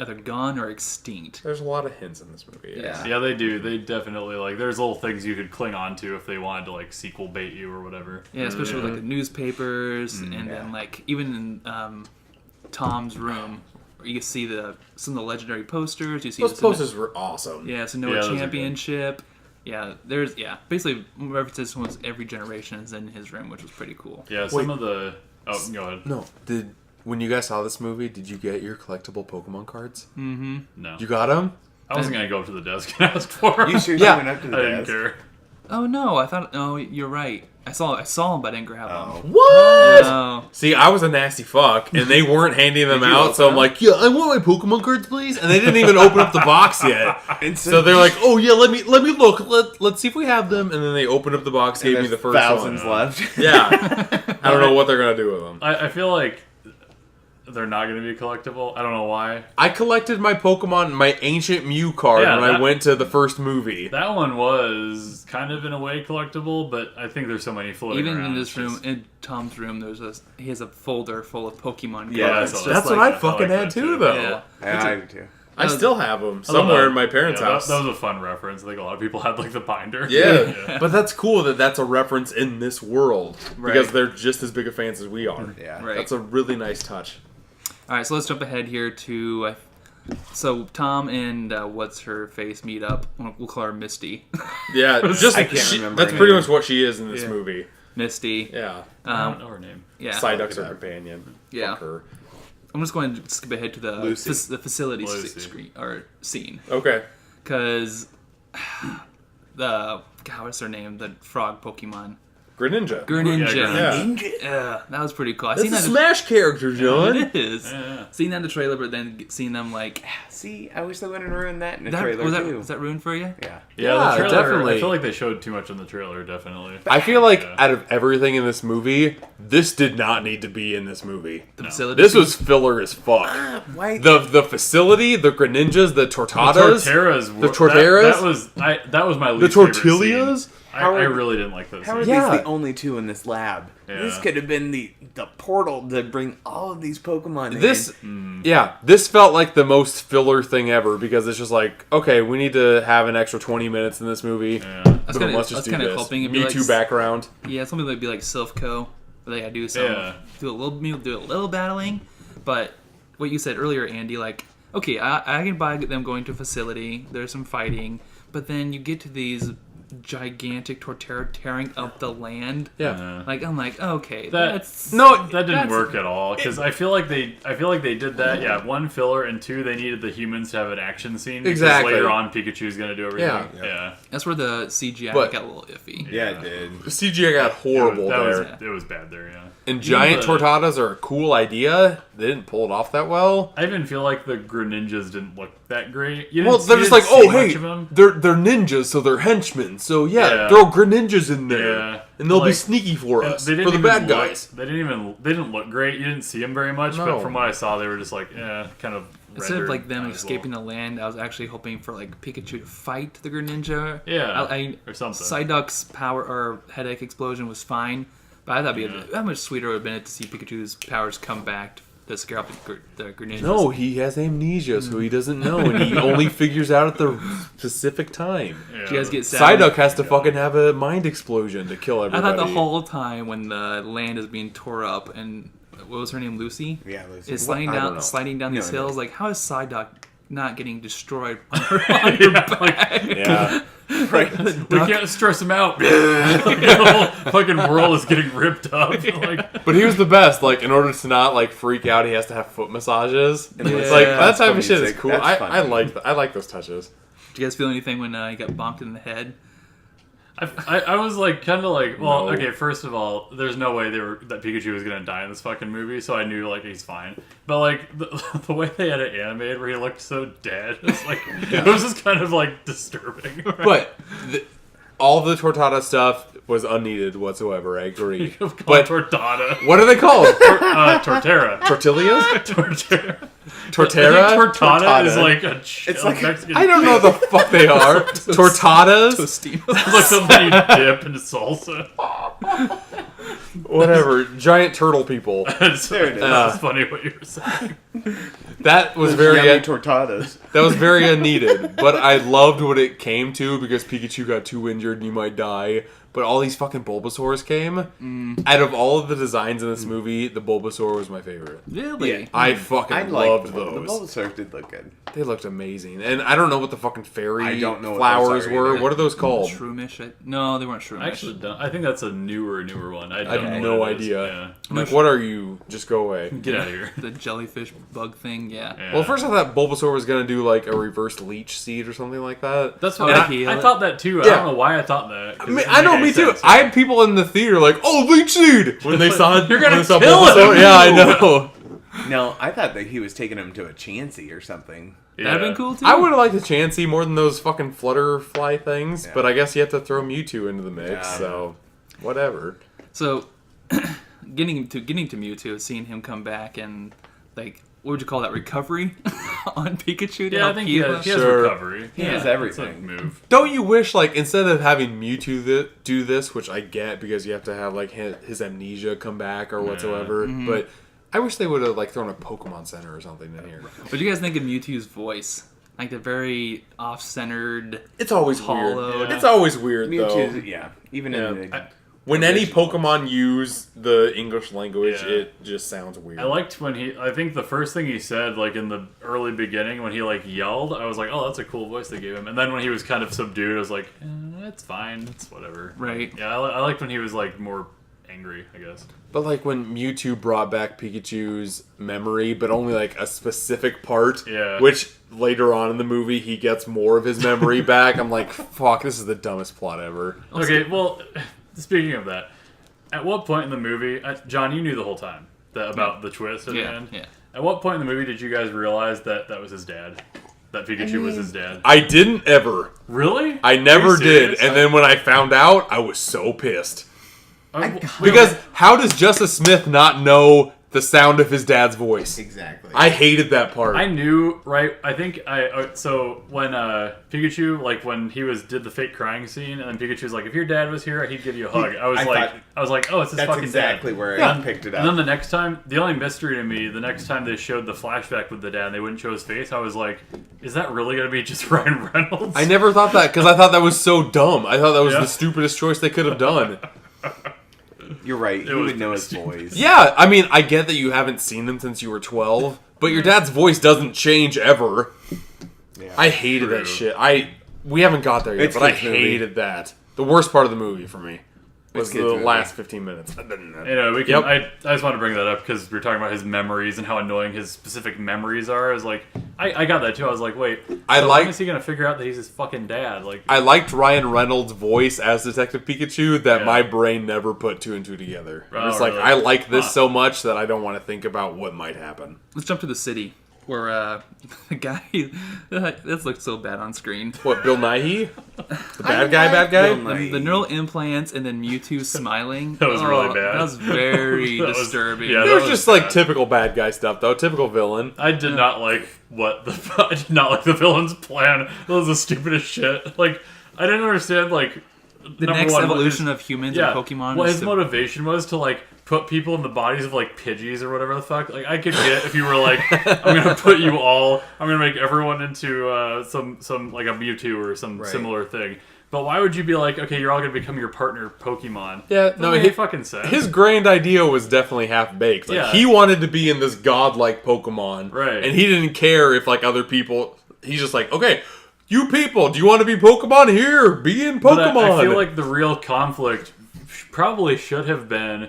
F: either gone or extinct.
G: There's a lot of hints in this movie.
F: Yeah.
H: Yeah, they do. They definitely like. There's little things you could cling on to if they wanted to like sequel bait you or whatever.
F: Yeah, especially with like the newspapers, and then like even in Tom's room, where you can see some of the legendary posters. You see
G: Those
F: some-
G: posters were awesome.
F: Yeah, so
H: Yeah,
F: Noah
H: those are good.
F: Championship. Yeah, there's basically references to almost every generation is in his room, which was pretty cool.
H: Yeah, some of the. Oh, go ahead.
G: No, when you guys saw this movie, did you get your collectible Pokemon cards?
H: No,
G: You got them?
H: I wasn't gonna go up to the desk and ask for them.
I: You sure
G: Yeah.
I: went up to the
H: I didn't
I: desk?
H: care.
F: Oh no, I thought. Oh, you're right. I saw him, but I didn't grab
I: Oh.
F: him.
G: What?
F: Oh,
G: See, I was a nasty fuck, and they weren't handing them
I: Did you
G: out,
I: open
G: so I'm
I: them?
G: like, yeah, I want my Pokemon cards, please. And they didn't even open up the box yet. So they're like, oh yeah, let me look. Let's see if we have them. And then they opened up the box, gave me the first
I: thousands
G: one.
I: left.
G: Yeah, I don't know what they're gonna do with them.
H: I feel like they're not gonna be collectible. I don't know why.
G: I collected my Pokemon, my ancient Mew card
H: Yeah,
G: when I
H: that-
G: went to the first movie.
H: That one was kind of in a way collectible, but I think there's so many floating
F: even
H: around.
F: in this
H: it's
F: room,
H: just-
F: in Tom's room, he has a folder full of Pokemon
I: Yeah,
F: cards.
H: that's
F: just
G: That's
F: like,
G: what I
H: I
G: fucking
H: like
G: had
H: that
G: too,
H: too.
G: though.
F: Yeah.
I: I do too.
G: I still have them
H: I thought
G: somewhere
H: that-
G: in my parents'
H: yeah,
G: house.
H: That was a fun reference. I think a lot of people had like the binder.
G: Yeah. But that's cool that that's a reference in this world because
F: Right.
G: they're just as big of fans as we are.
I: Yeah.
F: Right.
G: That's a really nice touch.
F: All right, so let's jump ahead here to. So Tom and what's her face meet up. We'll call her Misty.
G: Yeah, just
I: I can't remember
G: that's
I: her
G: pretty
I: name.
G: much what she is in this
F: Yeah.
G: movie.
F: Misty.
G: Yeah,
H: I don't know her name.
F: Yeah.
G: Psyduck's her companion.
F: Yeah.
G: Fuck her.
F: I'm just going to skip ahead to the
I: Lucy.
F: the facility
H: Lucy.
F: screen or scene
G: Okay.
F: because God, what's her name? The frog Pokemon.
G: Greninja.
F: Greninja.
H: Yeah,
G: Yeah.
F: That was pretty cool. I
G: That's
F: seen
G: a
F: that.
G: Smash character, John.
F: It is.
H: Yeah.
F: Seeing that in the trailer, but then seeing them like
I: See, I wish they wouldn't ruin that in the
F: that.
I: trailer
F: Was that ruined for you?
I: Yeah.
H: Yeah,
G: Yeah,
H: the trailer,
G: definitely.
H: I feel like they showed too much in the trailer. Definitely.
G: I feel like
H: Yeah.
G: out of everything in this movie, this did not need to be in this movie.
F: The facility.
G: This was filler as fuck.
I: Why?
G: The facility, the Greninjas, the
H: The
G: Tortadas,
H: Torteras.
G: The Torteras?
H: That was my
G: the
H: least favorite
G: Tortillas.
H: scene. I really didn't like those.
I: How are
H: scenes.
G: Yeah.
I: these the only two in this lab?
H: Yeah.
I: This could have been the portal to bring all of these Pokemon in.
G: This, yeah, this felt like the most filler thing ever because it's just like, okay, we need to have an extra 20 minutes in this movie.
H: Yeah.
F: That's
G: Boom,
F: kinda-
G: let's just
F: that's
G: do
F: kinda
G: this.
F: hoping it'd be
G: Me Too
F: like-
G: background.
F: Yeah, something like be like Silphco, where they gotta do some
H: Yeah.
F: do a little battling. But what you said earlier, Andy, like okay, I can buy them going to a facility. There's some fighting, but then you get to these gigantic Torterra tearing up the land.
G: Yeah.
F: Like I'm like okay,
H: That-
F: that's
G: No,
H: That didn't work at all because I feel like they did that. Yeah, one filler and two they needed the humans to have an action scene. Because
G: Exactly.
H: later on, Pikachu's gonna do everything.
G: Yeah.
H: Yeah.
F: that's where the CGI
G: But-
F: got a little iffy.
I: yeah, it did.
G: The CGI got horrible there.
H: It was bad there. Yeah.
G: And giant
H: the-
G: Tortadas are a cool idea. They didn't pull it off that well.
H: I even feel like the Greninjas didn't look that great. You
G: Well,
H: didn't-
G: they're
H: you
G: just
H: didn't
G: like, oh,
H: see
G: hey,
H: much of 'em.
G: they're ninjas, so they're henchmen. mine. So
H: Yeah.
G: throw Greninjas in there,
H: Yeah.
G: and they'll be
H: Like,
G: sneaky for us,
H: They
G: for
H: didn't
G: the
H: even
G: bad
H: look-
G: guys.
H: They didn't look great. You didn't see them very much,
G: No.
H: but from what I saw, they were just like, kind of.
F: Instead of like them
H: rendered as
F: escaping
H: well.
F: the land, I was actually hoping for like Pikachu to fight the Greninja.
H: Yeah, or something.
F: Psyduck's power or headache explosion was fine, but I thought how much sweeter it would have been to see Pikachu's powers come back to scare up the Greninjas.
G: No, he has amnesia, so he doesn't know, and he only figures out at the specific time.
H: Yeah,
F: Do you guys get sad?
G: Psyduck has to fucking have a mind explosion to kill
F: I
G: everybody.
F: thought the whole time when the land is being tore up and what was her name, Lucy?
I: Yeah, Lucy.
F: Is
I: What? I don't know.
F: sliding down these
I: No, no.
F: hills. Like, how is Psyduck not getting destroyed on her back?
G: Yeah.
I: Right.
H: We can't stress him out. The whole fucking world is getting ripped up. Like,
G: But he was the best. Like, in order to not like freak out, he has to have foot massages.
I: And
G: It's
F: Yeah.
G: like that
I: That's
G: type
I: funny
G: of shit is
I: music.
G: cool.
I: That's
G: I
I: funny.
G: like those touches.
F: Did you guys feel anything when he got bonked in the head?
H: I was like, kind of like, well,
G: No.
H: okay, first of all, there's no way that Pikachu was gonna die in this fucking movie, so I knew like he's fine. But like the way they had it animated, where he looked so dead, it's like it was just kind of like disturbing.
G: But all the Tortada stuff was unneeded whatsoever. I agree.
H: But
G: But
H: Tortada,
G: what are they called?
H: Tortera,
G: Tortillas?
H: Tortera.
G: Tortera?
H: I think Tortada is
I: Tortada.
H: like
I: It's like-
H: Mexican.
G: I don't know what the fuck they are. Tortadas?
H: It's like something you dip into salsa.
G: Whatever. Giant turtle people.
H: It's,
I: There it is.
H: That's funny what you were saying.
G: That was
I: Yummy
G: very
I: tortadas.
G: that was very unneeded. But I loved what it came to because Pikachu got too injured and you might die. But all these fucking Bulbasaurs came. Out of all of the designs in this movie, the Bulbasaur was my favorite.
F: Really?
I: Yeah.
G: I fucking
I: I
G: loved
I: liked the
G: those.
I: Bulbasaur did look good.
G: They looked amazing. And I don't know what the fucking fairy
I: I don't know what
G: flowers
I: those are
G: were.
I: either.
G: What are those called?
F: Shroomish? No, they weren't shroomish.
H: I actually don't. I think that's a newer one. I don't
G: have
H: know
G: no
H: what it is.
G: idea.
H: Yeah.
G: I'm like, what are you? Just go away.
H: Get out of here.
F: The jellyfish bug thing, yeah.
H: Yeah.
G: Well, first I thought Bulbasaur was gonna do like a rereverse leech seed or something like that.
H: That's
F: Oh,
H: what
F: like
H: I,
F: heal
H: I
F: it?
H: thought that too. I
G: Yeah.
H: don't know why I thought that. 'cause
G: I mean,
H: it doesn't
G: I know,
H: make
G: me
H: any
G: too.
H: sense,
G: I
H: yeah.
G: had people in the theater like, "Oh, leech seed!" when they saw
H: You're gonna
G: when they saw
H: kill
G: Bulbasaur.
H: him!
G: Yeah, I know.
I: No, I thought that he was taking him to a Chansey or something.
F: That'd have been cool too.
G: I would have liked a Chansey more than those fucking Flutterfly things,
I: Yeah.
G: but I guess you have to throw Mewtwo into the mix,
I: Yeah.
G: so whatever.
F: So, getting to Mewtwo, seeing him come back and like, what would you call that? Recovery on Pikachu to
H: Yeah, I
F: help
H: think
F: heal
H: he
F: him?
H: has
G: Sure.
H: recovery.
I: He has
H: It's a
I: everything.
H: move.
G: Don't you wish, like, instead of having Mewtwo do this, which I get because you have to have like his amnesia come back or whatsoever, but I wish they would have like thrown a Pokemon Center or something in here.
F: What do you guys think of Mewtwo's voice? Like the very off-centered.
G: It's always
F: Hollowed.
G: weird. It's always weird though.
I: Mewtwo's, yeah. Even
G: Yeah.
I: in the...
G: When any
I: original.
G: Pokemon use the English language,
H: Yeah.
G: it just sounds weird.
H: I liked when I think the first thing he said, like in the early beginning, when he like yelled, I was like, oh, that's a cool voice they gave him. And then when he was kind of subdued, I was like, it's fine, it's whatever.
F: Right.
H: Yeah, I liked when he was like more angry, I guess.
G: But like when Mewtwo brought back Pikachu's memory, but only like a specific part,
H: Yeah.
G: which later on in the movie he gets more of his memory back. I'm like, fuck, this is the dumbest plot ever.
H: Okay, well, speaking of that, at what point in the movie, John, you knew the whole time about the twist at the
F: Yeah,
H: end.
F: yeah.
H: At what point in the movie did you guys realize that was his dad? That Pikachu was his dad?
G: I didn't ever.
H: Really?
G: I never
H: Are you
G: did.
H: serious?
G: And then when I found out, I was so pissed.
H: Wait,
G: Because how does Justice Smith not know the sound of his dad's voice?
I: Exactly.
G: I hated that part.
H: I knew, right? I think so when Pikachu, like when he did the fake crying scene, and then Pikachu's like, if your dad was here, he'd give you a hug. I was like, oh, it's his
I: That's
H: fucking
I: exactly
H: dad.
I: where I picked it up.
H: And then the next time, the only mystery to me, the next time they showed the flashback with the dad, and they wouldn't show his face. I was like, is that really gonna be just Ryan Reynolds?
G: I never thought that because I thought that was so dumb. I thought that was
H: Yeah.
G: the stupidest choice they could have done.
I: You're right. You
H: was
I: would know his
H: stupid.
I: voice.
G: Yeah, I mean, I get that you haven't seen him since you were 12, but your dad's voice doesn't change ever.
I: Yeah.
G: I hated that
H: True.
G: shit. We haven't got there yet,
I: It's
G: but I
I: a good movie.
G: hated that. The worst part of the movie for me was
I: It's a good
G: the
I: movie.
G: last 15 minutes.
H: We can.
G: Yep.
H: I just want to bring that up because we're talking about his memories and how annoying his specific memories are. I was like, I got that too. I was like, wait,
G: I
H: so
G: like-
H: when is he gonna figure out that he's his fucking dad? Like,
G: I liked Ryan Reynolds' voice as Detective Pikachu that
H: Yeah.
G: my brain never put two and two together.
H: Oh,
G: It's like,
H: really?
G: I like this
H: Huh.
G: so much that I don't want to think about what might happen.
F: Let's jump to the city. where the guy this looked so bad on screen.
G: What, Bill Nighy? The bad guy?
F: The neural implants and then Mewtwo smiling.
H: That was really bad.
F: That was very disturbing.
H: yeah,
G: It
H: that
G: was
H: was
G: just
H: bad.
G: like typical bad guy stuff, though. Typical villain.
H: I did not like I did not like the villain's plan. That was the stupidest shit. Like, I didn't understand, like,
F: the next evolution of humans and Pokemon.
H: What
F: is
H: his
F: to-
H: motivation was to, like, put people in the bodies of, like, Pidgeys or whatever the fuck. Like, I could get if you were like, I'm gonna put you all, I'm gonna make everyone into some like a Mewtwo or some similar thing. But why would you be like, okay, you're all gonna become your partner Pokemon?
G: Yeah, no,
H: it fucking sense.
G: His grand idea was definitely half baked. Like,
H: Yeah.
G: he wanted to be in this godlike Pokemon,
H: Right.
G: And he didn't care if like other people. He's just like, okay, you people, do you want to be Pokemon? Here, be in Pokemon.
H: But I feel like the real conflict probably should have been,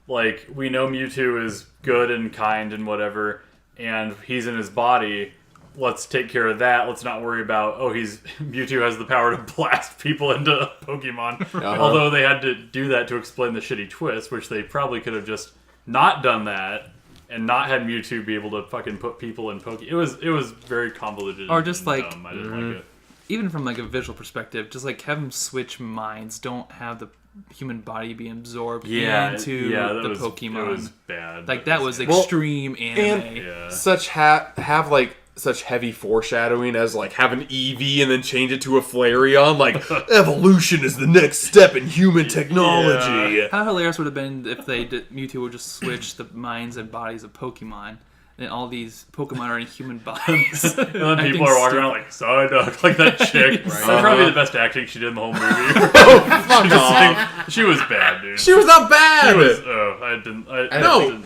H: like, we know Mewtwo is good and kind and whatever, and he's in his body. Let's take care of that. Let's not worry about, Mewtwo has the power to blast people into Pokemon. Although they had to do that to explain the shitty twist, which they probably could have just not done that and not had Mewtwo be able to fucking put people in Pokemon. It was very convoluted.
F: Or just
H: and
F: like-
H: dumb. I didn't like it.
F: even from like a visual perspective, just like have them switch minds, don't have the human body be absorbed into the Pokemon.
H: It was bad.
F: Like that was
G: Well,
F: extreme anime.
G: and
H: Yeah.
G: such have like such heavy foreshadowing as like have an Eevee and then change it to a Flareon. Like evolution is the next step in human technology.
F: How hilarious would have been if Mewtwo would just switch the minds and bodies of Pokemon, and all these Pokemon are in human bodies.
H: And then people are walking around like Psyduck, like that chick. That's probably the best acting she did in the whole movie.
G: Fuck off.
H: She was bad, dude.
G: She was not bad.
H: She was. I didn't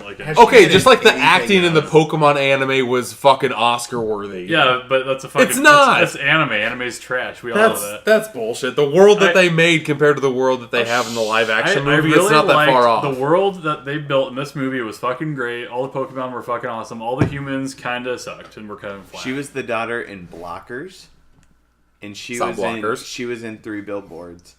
H: like it.
G: Okay,
I: She
G: just like the
I: didn't
G: acting in the
I: else.
G: Pokemon anime was fucking Oscar worthy.
H: Yeah, but that's a fucking.
G: It's not.
H: That's anime. Anime's trash. We all know that.
G: That's bullshit. The world that
H: I-
G: they made compared to the world that they have in the live action
H: I
G: movie,
H: really
G: it's not that
H: liked
G: far off.
H: The world that they built in this movie was fucking great. All the Pokemon were fucking awesome. All the humans kind of sucked and were kind of flat.
I: She was the daughter in Blockers, and
G: Some Blockers.
I: she was in 3 Billboards.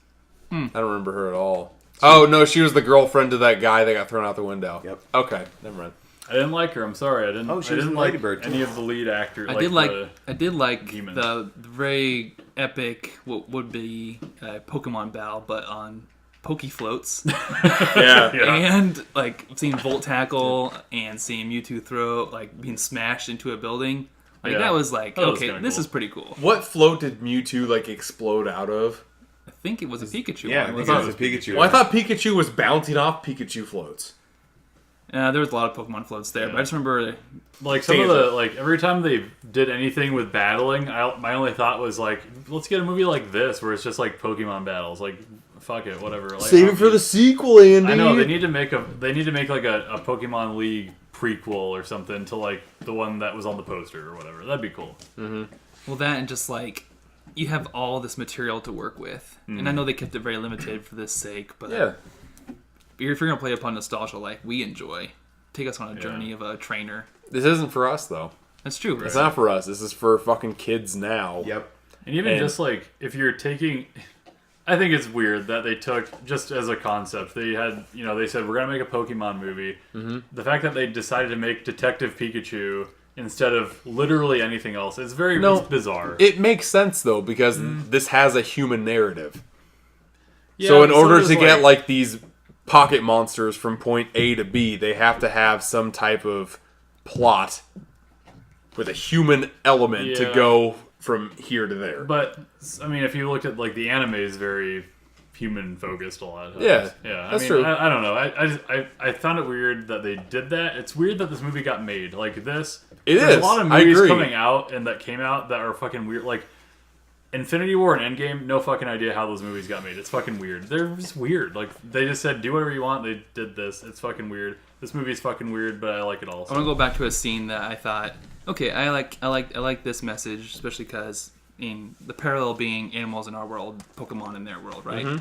G: I don't remember her at all. Oh no, she was the girlfriend to that guy that got thrown out the window.
I: Yep.
G: Okay, never mind.
H: I didn't like her. I'm sorry. I didn't.
I: Oh, she
H: I
I: was
H: didn't
I: in
H: like
I: Lady Bird, too.
H: any of the lead actors.
F: I did like
H: demons.
F: the very epic what would be Pokemon battle, but on Poke floats.
G: Yeah.
H: Yeah.
F: And like seeing Volt tackle and seeing Mewtwo throw like being smashed into a building. Like
H: Yeah.
F: that was like,
H: That was
F: okay,
H: kinda
F: this
H: cool.
F: is pretty cool.
G: What float did Mewtwo like explode out of?
F: I think it was a Pikachu.
I: Yeah, I
F: one,
I: think
F: wasn't
I: it was a Pikachu.
G: Well, I thought Pikachu was bouncing off Pikachu floats.
F: there was a lot of Pokemon floats there, but I just remember
H: Like some of the every time they did anything with battling, my only thought was like, let's get a movie like this where it's just like Pokemon battles. Like, fuck it, whatever. Like,
G: Save it for the sequel, Andy.
H: I know they need to make like a Pokemon League prequel or something to like the one that was on the poster or whatever. That'd be cool.
F: well that and just like you have all this material to work with, and I know they kept it very limited for this sake, but
G: Yeah.
F: if you're gonna play upon nostalgia like we enjoy, take us on a journey of a trainer.
G: This isn't for us though.
F: That's true.
G: It's not for us. This is for fucking kids now.
I: Yep.
H: And even
G: And-
H: just like if you're taking, I think it's weird that they took just as a concept. They had they said we're gonna make a Pokemon movie. Mm-hmm. The fact that they decided to make Detective Pikachu instead of literally anything else, it's it's bizarre.
G: It makes sense though because this has a human narrative.
H: Yeah,
G: So in
H: but
G: order
H: does,
G: to get like these pocket monsters from point A to B, they have to have some type of plot with a human element to
H: Yeah.
G: go from here to there.
H: But I mean, if you look at like the anime is very human focused a lot of times.
G: Yeah,
H: yeah.
G: that's
H: I mean,
G: true.
H: I don't know. I found it weird that they did that. It's weird that this movie got made. Like this,
G: There's
H: a lot of
G: I
H: movies
G: agree.
H: coming out and that came out that are fucking weird. Like Infinity War and Endgame, no fucking idea how those movies got made. It's fucking weird. They're just weird. Like they just said, do whatever you want. They did this. It's fucking weird. This movie's fucking weird, but I like it all.
F: I want to go back to a scene that I thought, okay, I like this message, especially because in the parallel being animals in our world, Pokemon in their world, right?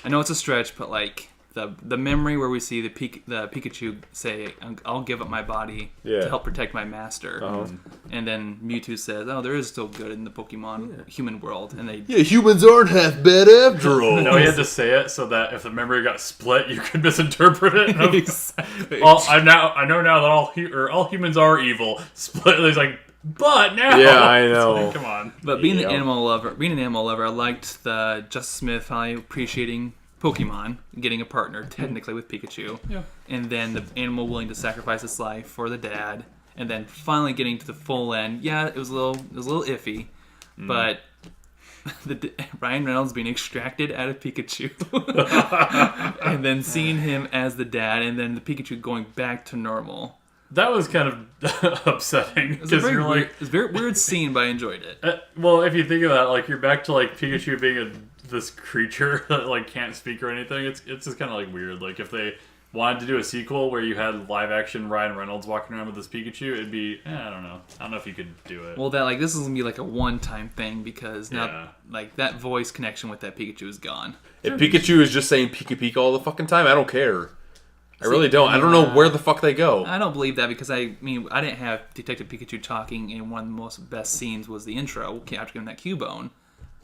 F: I know it's a stretch, but like the memory where we see the Pikachu say, "I'll give up my body to help protect my master," and then Mewtwo says, "Oh, there is still good in the Pokemon human world," and they
G: humans aren't half bad after all.
H: No, he had to say it so that if the memory got split, you could misinterpret it.
F: Exactly.
H: I know now that all humans are evil. Split. He's like, but now.
G: Yeah, I know.
H: Like, come on.
F: But being an animal lover, I liked the Justice Smith finally appreciating Pokemon, getting a partner technically with Pikachu, and then the animal willing to sacrifice its life for the dad, and then finally getting to the full end. Yeah, it was a little iffy, but Ryan Reynolds being extracted out of Pikachu, and then seeing him as the dad, and then the Pikachu going back to normal.
H: That was kind of upsetting
F: It was
H: because you're like,
F: it's a very weird scene, but I enjoyed it.
H: well, if you think of that, like you're back to like Pikachu being this creature that like can't speak or anything. It's just kind of like weird. Like if they wanted to do a sequel where you had live action Ryan Reynolds walking around with this Pikachu, it'd be I don't know if you could do it.
F: Well, this is gonna be like a one-time thing because now like that voice connection with that Pikachu is gone.
G: If Pikachu is just saying Pika Pika all the fucking time, I don't care. I really don't. I don't know where the fuck they go.
F: I don't believe that because I didn't have Detective Pikachu talking, and one of the most best scenes was the intro after him that Cubone.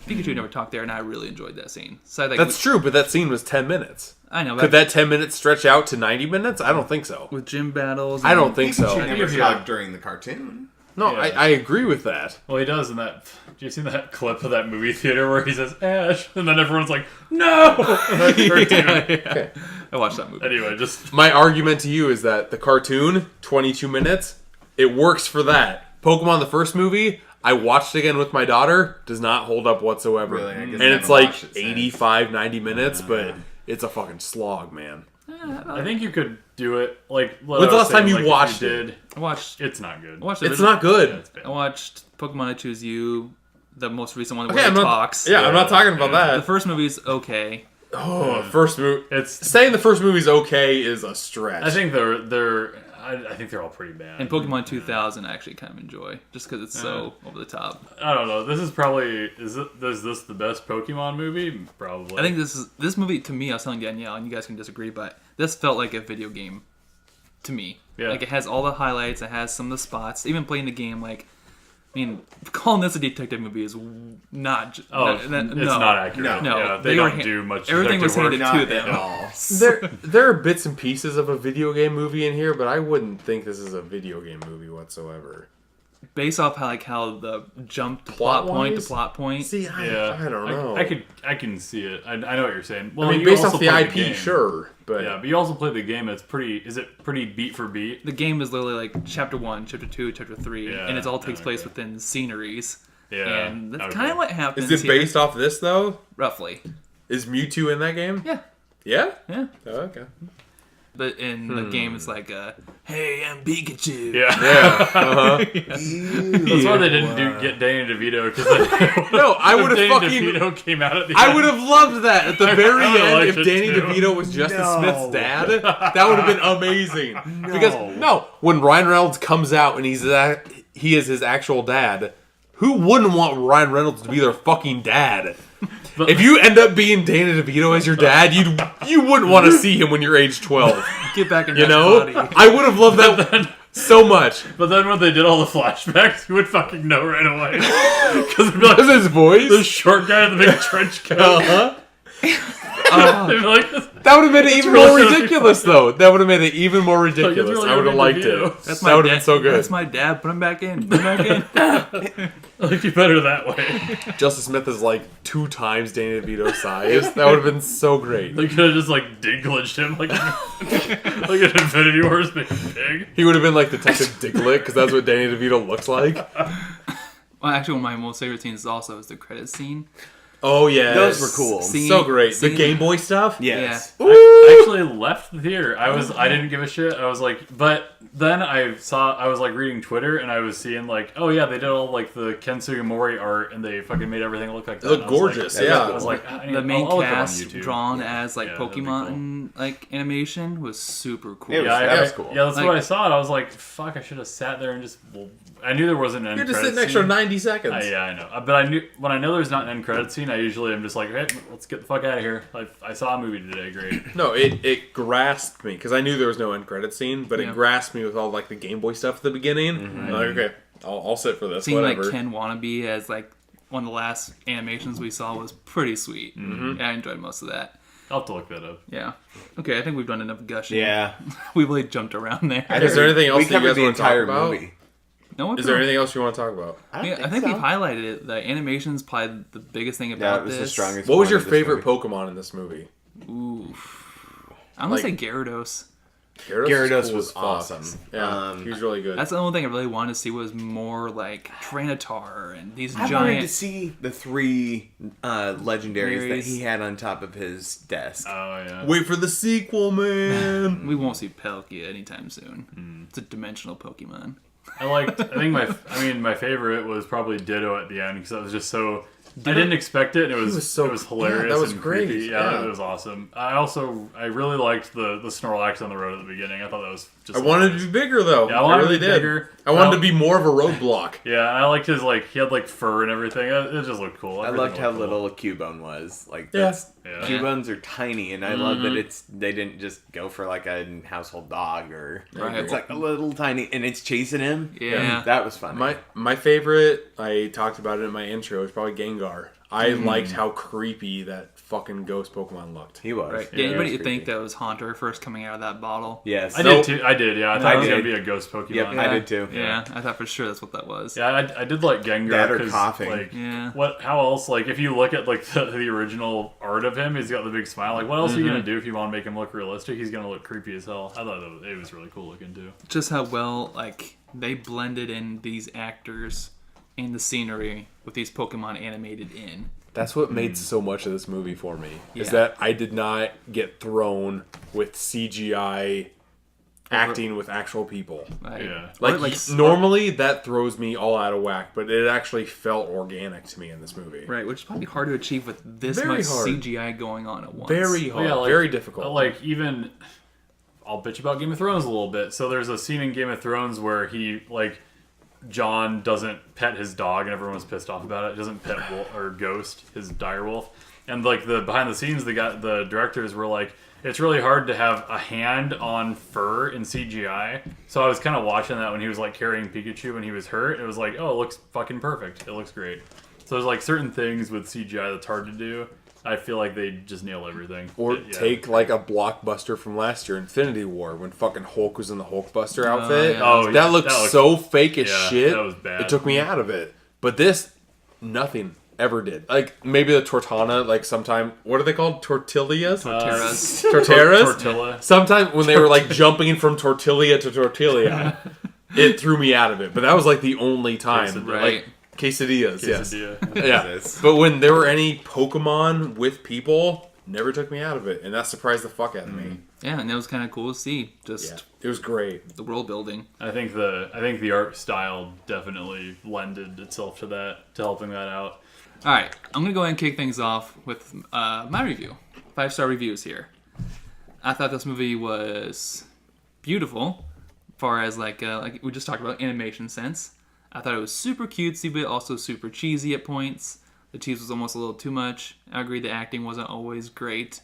F: Pikachu never talked there, and I really enjoyed that scene. So
G: That's true, but that scene was 10 minutes.
F: I know.
G: Could that 10 minutes stretch out to 90 minutes? I don't think so.
F: With gym battles?
G: I don't think so.
D: Pikachu never talked during the cartoon.
G: No, I agree with that.
H: Well, he does in that. Do you see that clip of that movie theater where he says Ash, and then everyone's like, "No!"
F: Okay. I watched that movie.
H: Anyway, just
G: My argument to you is that the cartoon, 22 minutes, it works for that. Pokemon, the first movie, I watched again with my daughter, does not hold up whatsoever.
D: Really? I guess
G: And
D: I
G: it's
D: haven't
G: like
D: watched it since.
G: 85, 90 minutes, but it's a fucking slog, man.
H: I think you could do it. Like,
G: When's the last time you watched
H: it?
F: I watched.
H: It's not good.
F: I watched
G: It's not good.
H: Yeah, it's bad.
F: I watched Pokemon I Choose You, the most recent one
G: Okay,
F: where
G: I'm
F: it
G: not,
F: talks.
G: I'm not talking about
F: The
G: that.
F: first movie's okay.
G: Oh, first movie.
H: It's.
G: Saying the first movie's okay is a stretch.
H: I think I think they're all pretty bad.
F: And Pokemon 2000 I actually kind of enjoy, just because it's so over the top.
H: I don't know. This is probably is this the best Pokemon movie? Probably.
F: I think this movie, to me, I was telling Danielle, and you guys can disagree, but this felt like a video game to me.
H: Yeah.
F: Like, it has all the highlights, it has some of the spots. Even playing the game, like, I mean, calling this a detective movie is not...
H: it's not accurate.
F: No.
H: Yeah, they don't do much.
F: Everything was
H: detective work.
F: handed to them.
D: At all.
G: there are bits and pieces of a video game movie in here, but I wouldn't think this is a video game movie whatsoever.
F: Based off how the jump to plot point to
G: Plot-wise?
F: plot point.
G: See,
H: Yeah,
G: I don't know.
H: I can see it. I know what you're saying. Well,
G: I mean,
H: you
G: based
H: also
G: off the
H: played
G: IP,
H: game.
G: sure, but
H: Yeah, but you also play the game. Is it pretty beat for beat?
F: The game is literally like chapter 1, chapter 2, chapter 3,
H: Yeah,
F: and it all takes
H: okay.
F: place within sceneries.
H: Yeah,
F: And that's
H: okay.
F: kind of what happens
G: is it
F: here,
G: based off this though?
F: roughly.
G: Is Mewtwo in that game?
F: Yeah.
G: Yeah.
F: Yeah.
G: Oh, okay.
F: But in the game, it's like, hey, I'm Pikachu.
H: Yeah,
G: Yeah. Uh-huh.
H: that's why they didn't get Danny DeVito because
G: No, I would have
H: Danny
G: fucking.
H: DeVito came out at the
G: I
H: end.
G: would have loved that at the very
H: I
G: end
H: liked
G: if
H: it
G: Danny
H: too.
G: DeVito was Justice Smith's dad. That would have been amazing. Because when Ryan Reynolds comes out and he is his actual dad, who wouldn't want Ryan Reynolds to be their fucking dad? If you end up being Danny DeVito as your dad, you wouldn't want to see him when you're age 12.
F: Get back in
G: You
F: that
G: know?
F: body.
G: I would have loved that so much.
H: But then when they did all the flashbacks, you would fucking know right away because they'd be like,
G: Because his voice.
H: the short guy in the big trench coat.
G: Uh-huh.
H: They'd be like,
G: That would have made it even
H: really
G: more
H: gonna be
G: ridiculous, though. That would have made it even more ridiculous.
H: really
G: I would have
H: gonna
G: liked
H: be DeVito.
G: it.
F: That's
G: That would have
F: dad.
G: been so good.
F: That's my dad. Put him back in. Put him back in.
H: I like you better that way.
G: Justice Smith is like 2 times Danny DeVito's size. That would have been so great.
H: They could have just like dinklaged him like an Infinity Wars big pig.
G: He would have been like Detective Diglett, because that's what Danny DeVito looks like.
F: Well, actually, one of my most favorite scenes also is the credit scene.
G: Oh, yeah.
D: Those were cool.
G: So great. The Game Boy stuff?
D: Yes.
H: I actually left the theater. I didn't give a shit. I was like, but then I was like reading Twitter and I was seeing like, oh yeah, they did all like the Ken Sugimori art and they fucking made everything look like that.
G: It looked
H: And I was like-
G: gorgeous, yeah.
H: I was like,
F: The main
H: I'll look it on
F: cast
H: YouTube.
F: drawn as like
H: Yeah, that'd be
F: Pokemon like animation was super cool.
D: It was-
H: Yeah,
D: That was cool.
H: Yeah, that's
F: Like-
H: what I saw. And I was like, fuck, I should have sat there and just. Well, I knew there wasn't an end
G: You're just
H: credit
G: sitting an extra
H: scene.
G: 90 seconds.
H: Yeah, I know. But I knew when I know there's not an end credit scene, I usually am just like, hey, let's get the fuck out of here. I saw a movie today, great.
G: No, it grasped me because I knew there was no end credit scene, but it grasped me with all like the Game Boy stuff at the beginning. I'm like, okay, I'll sit for this.
F: Seeing
G: whatever.
F: like Ken Wannabe as like one of the last animations we saw was pretty sweet. Yeah, I enjoyed most of that.
H: I'll have to look that up.
F: Yeah. Okay, I think we've done enough gushing.
I: Yeah.
F: We really jumped around there.
G: Is there anything else
I: We
G: that you
I: covered
G: guys
I: the
G: want to talk
I: entire
G: about?
I: movie.
F: No,
G: Is there anything else you want to talk about?
F: I think we've highlighted it. The animation's probably the biggest thing
I: Yeah,
F: about
I: it was
F: this.
I: the strongest.
G: What was
I: point
G: your
I: of this
G: favorite
I: movie.
G: Pokemon in this movie?
F: Ooh. I'm gonna
G: Like-
F: say Gyarados.
I: Gyarados
G: cool
I: was
G: as fuck.
I: awesome.
G: Yeah, he was really good.
F: That's the only thing I really wanted to see was more like Tyranitar and these
I: I wanted to
F: giant.
I: see the 3 legendaries that
F: Berries.
I: he had on top of his desk.
H: Oh yeah.
G: Wait for the sequel, man.
F: We won't see Palkia anytime soon. It's a dimensional Pokemon.
H: I think my favorite was probably Ditto at the end because that was just so. I didn't expect it, and it was hilarious.
G: that was
H: and
G: great.
H: creepy.
G: Yeah.
H: It was awesome. I really liked the Snorlax on the road at the beginning. I thought that was just.
G: I wanted to be bigger though.
H: Yeah, I wanted
G: I really
H: to be
G: did.
H: bigger.
G: I wanted to be more of a roadblock.
H: Yeah, and I liked his he had fur and everything. It just looked cool.
I: I
H: Everything
I: loved how
H: looked cool.
I: little Cubone was. Like,
G: Yeah.
I: that's,
H: Yeah.
I: Cubones are tiny, and I love that they didn't just go for like a household dog or
F: Right.
I: it's like a little tiny, and it's chasing him.
F: Yeah.
I: That was fun.
G: My favorite, I talked about it in my intro, is probably Gengar. I liked how creepy that fucking ghost Pokemon looked.
I: He was.
F: Right.
H: Yeah,
F: Did anybody
I: he was
F: think
I: creepy.
F: that was Haunter first coming out of that bottle?
I: Yes.
H: I did too. I did. Yeah, I thought it was
I: did.
H: gonna be a ghost Pokemon.
I: Yep, I did too.
F: Yeah, I thought for sure that's what that was.
H: Yeah, I did like Gengar.
I: That or
H: 'cause,
I: coughing.
H: Like,
F: Yeah.
H: How else? Like, if you look at like the original art of him, he's got the big smile. Like, what else are you gonna do if you want to make him look realistic? He's gonna look creepy as hell. I thought it was really cool looking too.
F: Just how well like they blended in these actors and the scenery with these Pokemon animated in.
G: That's what made so much of this movie for me. Is
F: Yeah.
G: that I did not get thrown with CGI acting with actual people.
F: Like,
H: Yeah.
G: Like, normally that throws me all out of whack, but it actually felt organic to me in this movie.
F: right, which is probably hard to achieve with this
G: Very
F: much
G: hard.
F: CGI going on at once.
G: Very hard.
H: Yeah, like-
G: very difficult.
H: Like even, I'll bitch about Game of Thrones a little bit. So there's a scene in Game of Thrones where John doesn't pet his dog, and everyone's pissed off about it. He doesn't pet Ghost, his direwolf, and like the behind the scenes, the directors were like, it's really hard to have a hand on fur in CGI. So I was kind of watching that when he was like carrying Pikachu when he was hurt. It was like, oh, it looks fucking perfect. It looks great. So there's like certain things with CGI that's hard to do. I feel like they just nail everything.
G: or
H: Yeah.
G: take like a blockbuster from last year, Infinity War, when fucking Hulk was in the Hulkbuster outfit.
F: yeah.
H: Oh,
G: that looked so fake as
H: yeah,
G: shit.
H: that was bad.
G: It took me out of it. But this, nothing ever did. Like maybe the Tortana, like sometime. What are they called? Tortillas.
F: Torteras.
G: Torteras.
H: Tortilla.
G: Sometime when they were like jumping from tortilla to tortilla, it threw me out of it. But that was like the only time.
H: Quesadilla.
F: Right.
G: Like quesadillas, yes.
H: Quesadilla.
G: Yeah.
I: Jesus.
G: But when there were any Pokemon with people, never took me out of it. And that surprised the fuck out of me.
F: Yeah, and it was kind of cool to see just
G: Yeah. It was great.
F: the world building.
H: I think the art style definitely lended itself to that, to helping that out.
F: All right, I'm gonna go ahead and kick things off with my review. 5-star reviews here. I thought this movie was beautiful, as far as like we just talked about animation sense. I thought it was super cutesy, but also super cheesy at points. The cheese was almost a little too much. I agree the acting wasn't always great,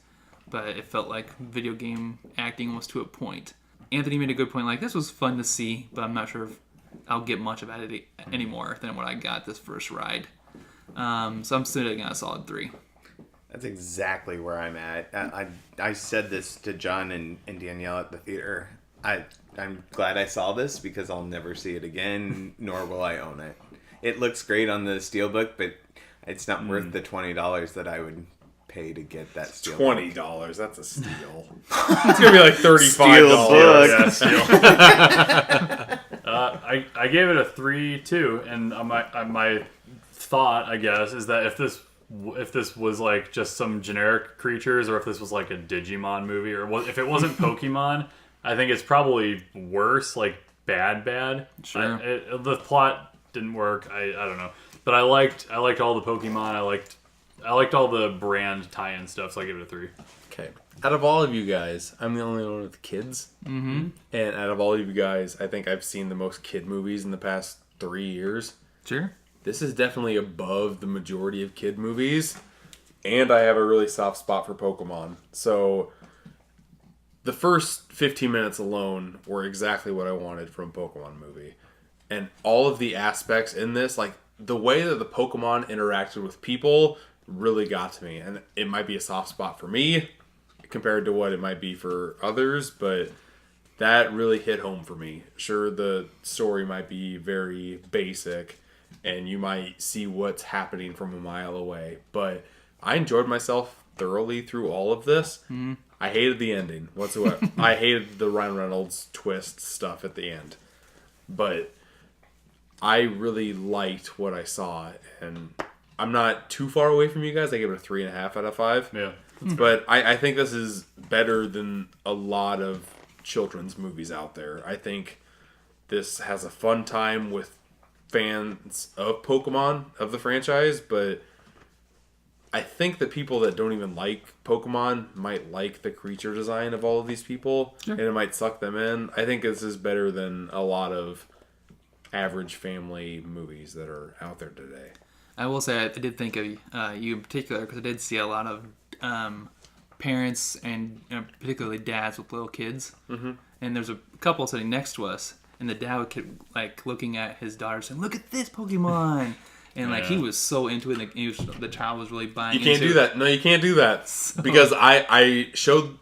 F: but it felt like video game acting was to a point. Anthony made a good point. Like, this was fun to see, but I'm not sure if I'll get much of it anymore than what I got this first ride. So I'm sitting at a solid 3.
I: That's exactly where I'm at. I said this to John and Danielle at the theater. I'm glad I saw this because I'll never see it again, nor will I own it. It looks great on the steelbook, but it's not worth the $20 that I would pay to get that steelbook.
G: $20. That's a steal. It's gonna be like $35.
I: Steelbook.
H: Yeah, I gave it a 3 too, and my thought, I guess, is that if this was like just some generic creatures, or if this was like a Digimon movie, or if it wasn't Pokemon, I think it's probably worse, like bad.
F: Sure.
H: The plot didn't work. I don't know, but I liked all the Pokemon. I liked all the brand tie-in stuff, so I give it a 3.
G: Okay. Out of all of you guys, I'm the only one with kids. Mm-hmm. And out of all of you guys, I think I've seen the most kid movies in the past 3 years.
F: Sure.
G: This is definitely above the majority of kid movies. and I have a really soft spot for Pokemon. So the first 15 minutes alone were exactly what I wanted from a Pokemon movie. And all of the aspects in this, like the way that the Pokemon interacted with people really got to me. And it might be a soft spot for me compared to what it might be for others, but that really hit home for me. Sure, the story might be very basic and you might see what's happening from a mile away, but I enjoyed myself thoroughly through all of this. Mm-hmm. I hated the ending whatsoever. I hated the Ryan Reynolds twist stuff at the end. But I really liked what I saw, and I'm not too far away from you guys. I give it a 3.5 out of 5.
H: Yeah.
G: But I think this is better than a lot of children's movies out there. I think this has a fun time with fans of Pokemon, of the franchise, but I think that people that don't even like Pokemon might like the creature design of all of these people, and it might suck them in. I think this is better than a lot of average family movies that are out there today.
F: I will say I did think of you in particular because I did see a lot of parents and particularly dads with little kids. Mm-hmm. And there's a couple sitting next to us, and the dad would keep like looking at his daughter saying, "Look at this Pokemon." And like he was so into it, and the child was really buying into it.
G: You can't do that. No, you can't do that. So... Because I showed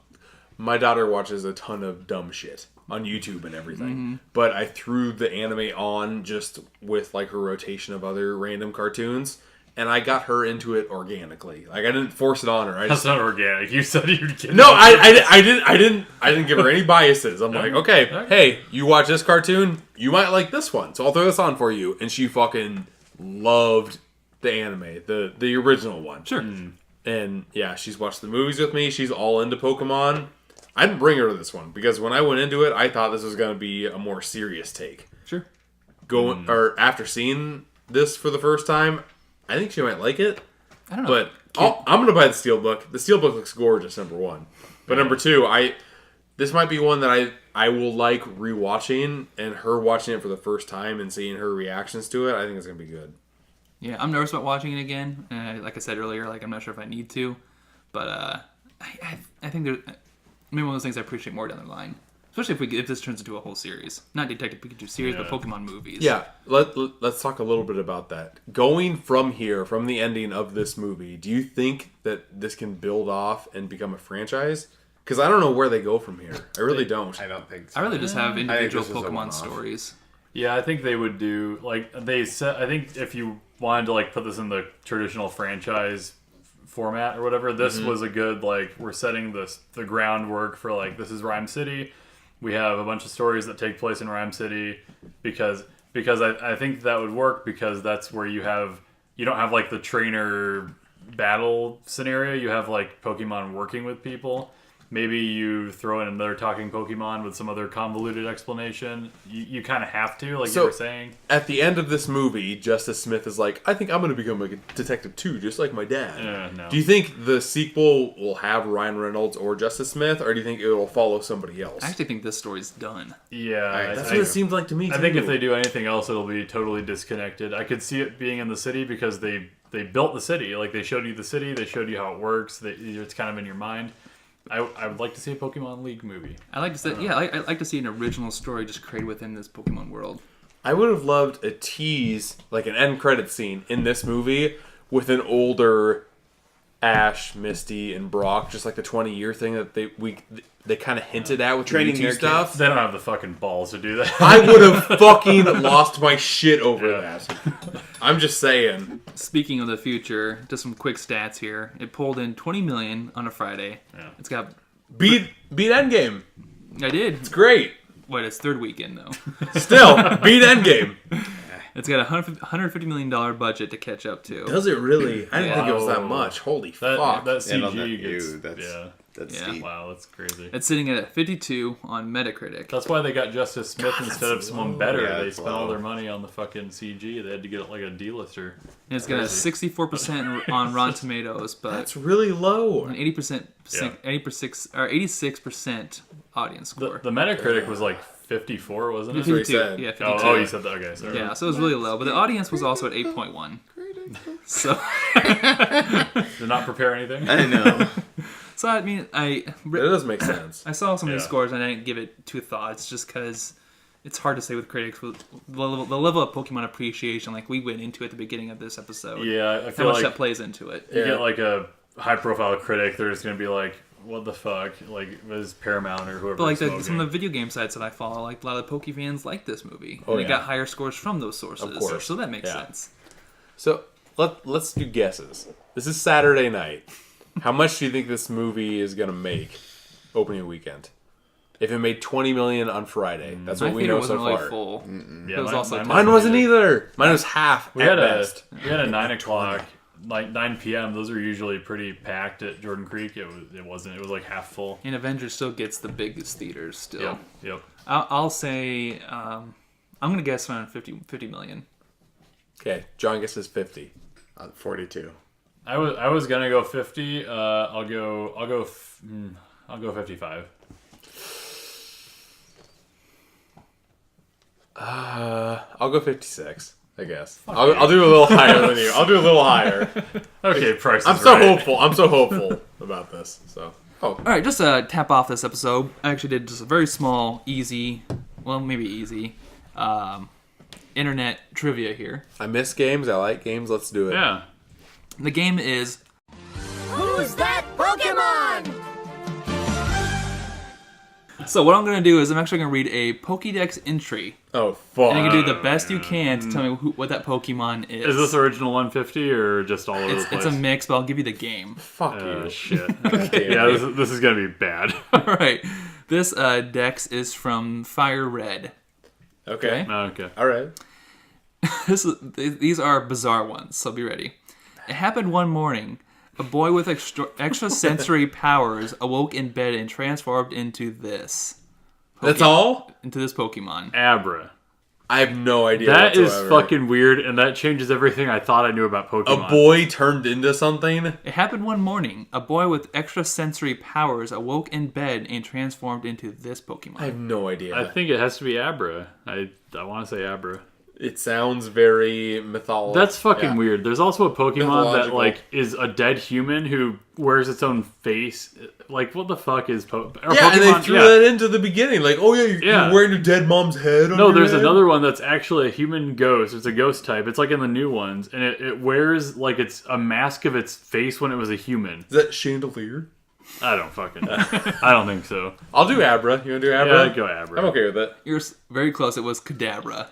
G: my daughter watches a ton of dumb shit on YouTube and everything. Mm-hmm. But I threw the anime on just with like a rotation of other random cartoons, and I got her into it organically. Like I didn't force it on her.
H: That's not organic. You said you'd get.
G: No, I didn't give her any biases. I'm like, okay, hey, you watch this cartoon, you might like this one, so I'll throw this on for you. And she fucking loved the anime, the original one.
F: Sure.
G: And yeah, she's watched the movies with me. She's all into Pokemon. I didn't bring her to this one because when I went into it, I thought this was going to be a more serious take.
F: Sure.
G: Or after seeing this for the first time, I think she might like it.
F: I don't know.
G: But I'm going to buy the Steelbook. The Steelbook looks gorgeous, number one. But number two, this might be one that I will like rewatching, and her watching it for the first time and seeing her reactions to it, I think it's going to be good.
F: Yeah, I'm nervous about watching it again. Like I said earlier, like I'm not sure if I need to. But I think there's maybe one of those things I appreciate more down the line. Especially if this turns into a whole series. Not Detective Pikachu series, but Pokemon movies.
G: Yeah, let's talk a little bit about that. Going from here, from the ending of this movie, do you think that this can build off and become a franchise? Because I don't know where they go from here. I really don't.
I: I don't think so.
F: I really just have individual Pokemon stories.
H: Yeah, I think they would do, like, they said, I think if you wanted to, like, put this in the traditional franchise format or whatever, this was a good, like, we're setting the groundwork for, like, this is Rhyme City. We have a bunch of stories that take place in Rhyme City because I think that would work because that's where you don't have, like, the trainer battle scenario. You have, like, Pokemon working with people. Maybe you throw in another talking Pokemon with some other convoluted explanation. You kind of have to, like you were saying.
G: At the end of this movie, Justice Smith is like, I think I'm going to become a detective too, just like my dad.
H: No.
G: Do you think the sequel will have Ryan Reynolds or Justice Smith, or do you think it will follow somebody else?
F: I actually think this story's done.
H: Yeah.
G: That's what it seems like to me, too.
H: I think if they do anything else, it'll be totally disconnected. I could see it being in the city because they built the city. Like, they showed you the city, they showed you how it works, it's kind of in your mind. I would like to see a Pokemon League movie.
F: I like to see, I like to see an original story just created within this Pokemon world.
G: I would have loved a tease, like an end credit scene in this movie with an older Ash, Misty, and Brock, just like the 20-year thing that they kind of hinted at with
I: training
G: the
I: their
G: stuff.
H: They don't have the fucking balls to do that.
G: I would have fucking lost my shit over that. I'm just saying.
F: Speaking of the future, just some quick stats here. It pulled in $20 million on a Friday. Yeah. It's got
G: beat Endgame.
F: I did.
G: It's great.
F: Wait, it's third weekend though.
G: Still beat Endgame.
F: It's got a $150 million budget to catch up to.
G: Does it really? I didn't think it was that much. Holy fuck!
H: That CG gets
I: That's
F: steep.
H: Wow, that's crazy.
F: It's sitting at 52 on Metacritic.
H: That's why they got Justice Smith instead of someone better.
I: Yeah,
H: they spent all their money on the fucking CG. They had to get like a D-lister.
F: And it's got a 64% on Rotten Tomatoes, but
G: that's really low.
F: An 86% audience score.
H: The Metacritic was like 54, wasn't it?
F: 52. Yeah, 52.
H: Oh, you said that. Okay, sorry.
F: Yeah, so it was really low, but the audience was also at 8.1. So,
H: Did not prepare anything.
I: I know.
F: so I mean,
G: It does make sense.
F: I saw some of these
H: Yeah.
F: scores and I didn't give it two thoughts just because it's hard to say with critics with the level of Pokemon appreciation like we went into at the beginning of this episode.
H: Yeah, I
F: How
H: feel
F: much
H: like
F: that plays into it.
H: you get like a high-profile critic, they're just gonna be like, "What the fuck?" Like, was Paramount or whoever.
F: But like
H: smoking.
F: some of the video game sites that I follow, like a lot of the Poke fans like this movie,
G: Oh,
F: and it
G: yeah.
F: got higher scores from those sources.
G: Of course.
F: So that makes
G: Yeah.
F: sense.
G: So let's do guesses. This is Saturday night. How much do you think this movie is gonna make opening weekend? If it made $20 million on Friday, that's what
F: My
G: we
F: theater
G: know
F: wasn't
G: so
F: really
G: far.
F: full.
H: Yeah,
F: It was also
G: Mine wasn't either. Mine was half
H: We
G: at
H: had
G: best.
H: a 9 o'clock, like 9 p.m. Those are usually pretty packed at Jordan Creek. It wasn't. It was like half full.
F: And Avengers still gets the biggest theaters still.
H: Yep.
F: I'll say I'm gonna guess around 50 million.
G: Okay, John guesses 50.
I: 42.
H: I was gonna go 50. I'll go 55.
G: I'll go 56. I guess. I'll do a little higher than you. I'll do a little higher.
H: Okay, Price is
G: I'm so
H: right.
G: hopeful. I'm so hopeful about this. So. Oh.
F: All right, just to tap off this episode, I actually did just a very small, easy, well, maybe easy, internet trivia here.
G: I miss games. I like games. Let's do it.
H: Yeah.
F: The game is
A: Who's that Pokemon?
F: so what I'm going to do is I'm actually going to read a Pokédex entry,
G: Oh, fuck.
F: and you can do the best you can to tell me what that Pokemon is.
H: Is this original 150 or just all over the place?
F: It's a mix, but I'll give you the game.
G: Fuck you.
H: Shit.
G: Damn
H: Yeah,
G: it.
H: this is gonna be bad.
F: All right, this dex is from Fire Red.
G: Okay.
H: Okay.
G: All right.
F: These are bizarre ones, so be ready. It happened one morning. A boy with extrasensory powers awoke in bed and transformed into this.
G: That's all?
F: Into this Pokemon.
H: Abra.
G: I have no idea.
H: That is
G: whatsoever.
H: fucking weird, and that changes everything I thought I knew about Pokemon.
G: A boy turned into something?
F: It happened one morning. A boy with extrasensory powers awoke in bed and transformed into this Pokemon.
G: I have no idea.
H: I think it has to be Abra. I want to say Abra.
G: It sounds very mythological.
H: That's fucking weird. There's also a Pokemon that
G: Mythological.
H: like is a dead human who wears its own face. Like, what the fuck is Pokemon?
G: Yeah, and they threw that into the beginning. Like, oh yeah, you're wearing your dead mom's head on
H: No,
G: your
H: there's
G: head?
H: another one that's actually a human ghost. It's a ghost type. It's like in the new ones, and it wears like it's a mask of its face when it was a human.
G: Is that Chandelier?
H: I don't fucking know. I don't think so.
G: I'll do Abra. You want to do Abra?
H: Yeah, I'd go Abra.
G: I'm okay with it.
F: You're very close. It was Kadabra.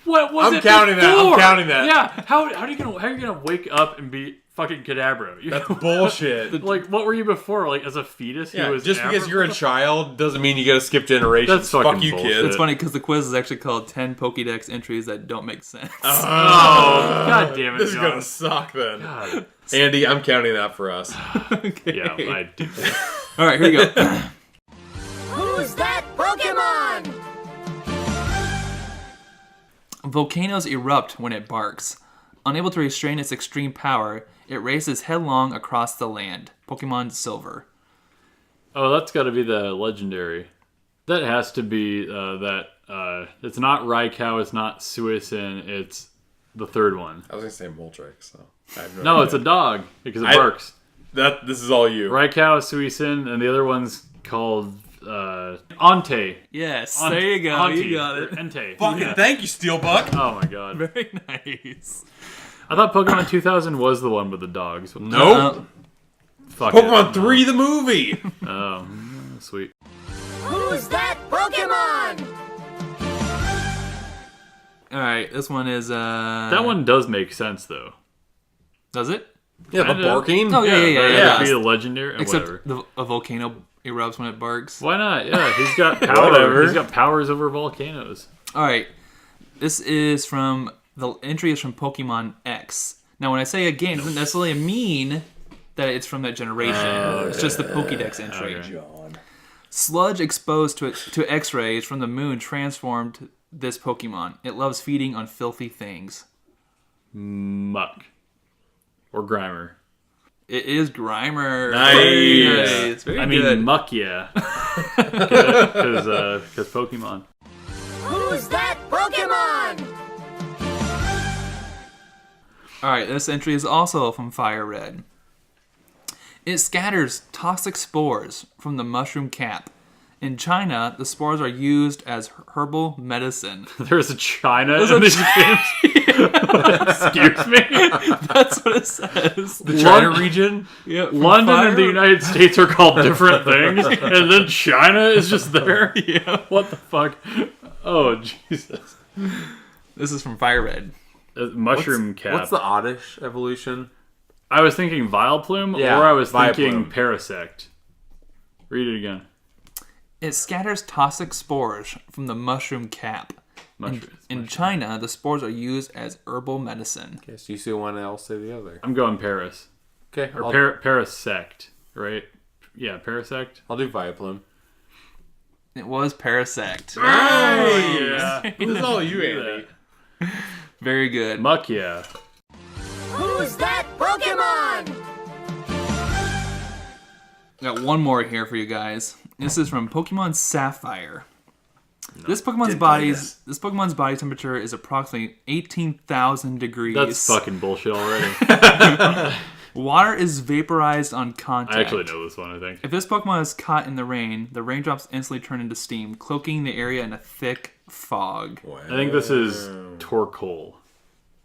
H: What was
G: I'm
H: it
G: counting that.
H: before?
G: I'm counting that.
H: Yeah. How are you gonna wake up and be fucking Kadabra?
G: That's bullshit.
H: Like, what were you before? Like, as a fetus,
G: Yeah,
H: he was
G: just
H: Abra?
G: because you're a child doesn't mean you gotta skip generations.
H: That's fucking
G: Fuck you,
H: bullshit.
G: kid.
F: It's funny because the quiz is actually called 10 Pokédex entries that don't make sense.
H: Oh, god damn it,
G: This is
H: John.
G: gonna suck then.
H: God.
G: Andy, I'm counting that for us.
F: Okay.
H: Yeah, I do.
F: All right, here you go.
A: Who's that Pokemon?
F: Volcanoes erupt when it barks. Unable to restrain its extreme power, it races headlong across the land. Pokemon Silver.
H: Oh, that's got to be the legendary. That has to be it's not Raikou, it's not Suicune, it's the third one.
G: I was gonna say Moltres, so I have
H: No,
G: idea.
H: it's a dog because it barks.
G: This is all you.
H: Raikou, Suicune, and the other one's called Entei.
F: Yes, there you go. You got
H: or
F: it.
H: Entei.
G: Fucking thank you, Steelbuck.
H: Oh my god.
F: Very nice.
H: I thought Pokemon 2000 was the one with the dogs.
G: Nope.
H: Fuck
G: Pokemon
H: it.
G: 3, the movie.
H: Oh, sweet.
A: Who's that Pokemon?
F: All right, this one is
H: That one does make sense though.
F: Does it?
G: Yeah, the
H: Kinda.
G: barking.
F: Oh yeah, yeah,
H: that
F: yeah.
H: could be the legendary.
F: Except
H: Whatever.
F: a volcano erupts when it barks.
H: Why not? Yeah, he's got power.
G: Whatever.
H: He's got powers over volcanoes.
F: All right, this is from the entry is from Pokemon X. Now, when I say a game, it doesn't necessarily mean that it's from that generation. It's just the Pokédex entry.
H: Okay.
F: Sludge exposed to X-rays from the moon transformed this Pokemon. It loves feeding on filthy things.
H: Muck. Or Grimer.
F: It is Grimer.
G: Nice.
F: Very nice. Very
H: I mean,
F: good.
H: Muck, yeah. Because Pokemon.
A: Who's that Pokemon?
F: All right, this entry is also from Fire Red. It scatters toxic spores from the mushroom cap. In China, the spores are used as herbal medicine.
H: There's a China in these games. Excuse me.
F: That's what it says.
G: The China region?
F: Yep,
H: London and the United States are called different things, and then China is just there?
F: Yeah.
H: What the fuck? Oh, Jesus.
F: This is from Fire Red.
H: Mushroom cap.
G: What's the Oddish evolution?
H: I was thinking Vileplume,
G: Yeah,
H: or I was thinking
G: Vileplume.
H: Parasect. Read it again.
F: It scatters toxic spores from the mushroom cap. In China, the spores are used as herbal medicine.
G: Guess you see one, I'll say the other.
H: I'm going Paris.
G: Okay,
H: Or Parasect, right? Yeah, Parasect.
G: I'll do Vileplume.
F: It was Parasect.
H: Yeah.
G: This is all you, Andy.
F: Very good.
H: Muck yeah.
A: Who's that Pokemon?
F: Got one more here for you guys. This is from Pokemon Sapphire. This Pokemon's body temperature is approximately 18,000 degrees.
H: That's fucking bullshit already.
F: Water is vaporized on contact.
H: I actually know this one, I think.
F: If this Pokemon is caught in the raindrops instantly turn into steam, cloaking the area in a thick fog.
G: Wow.
H: I think this is Torkoal.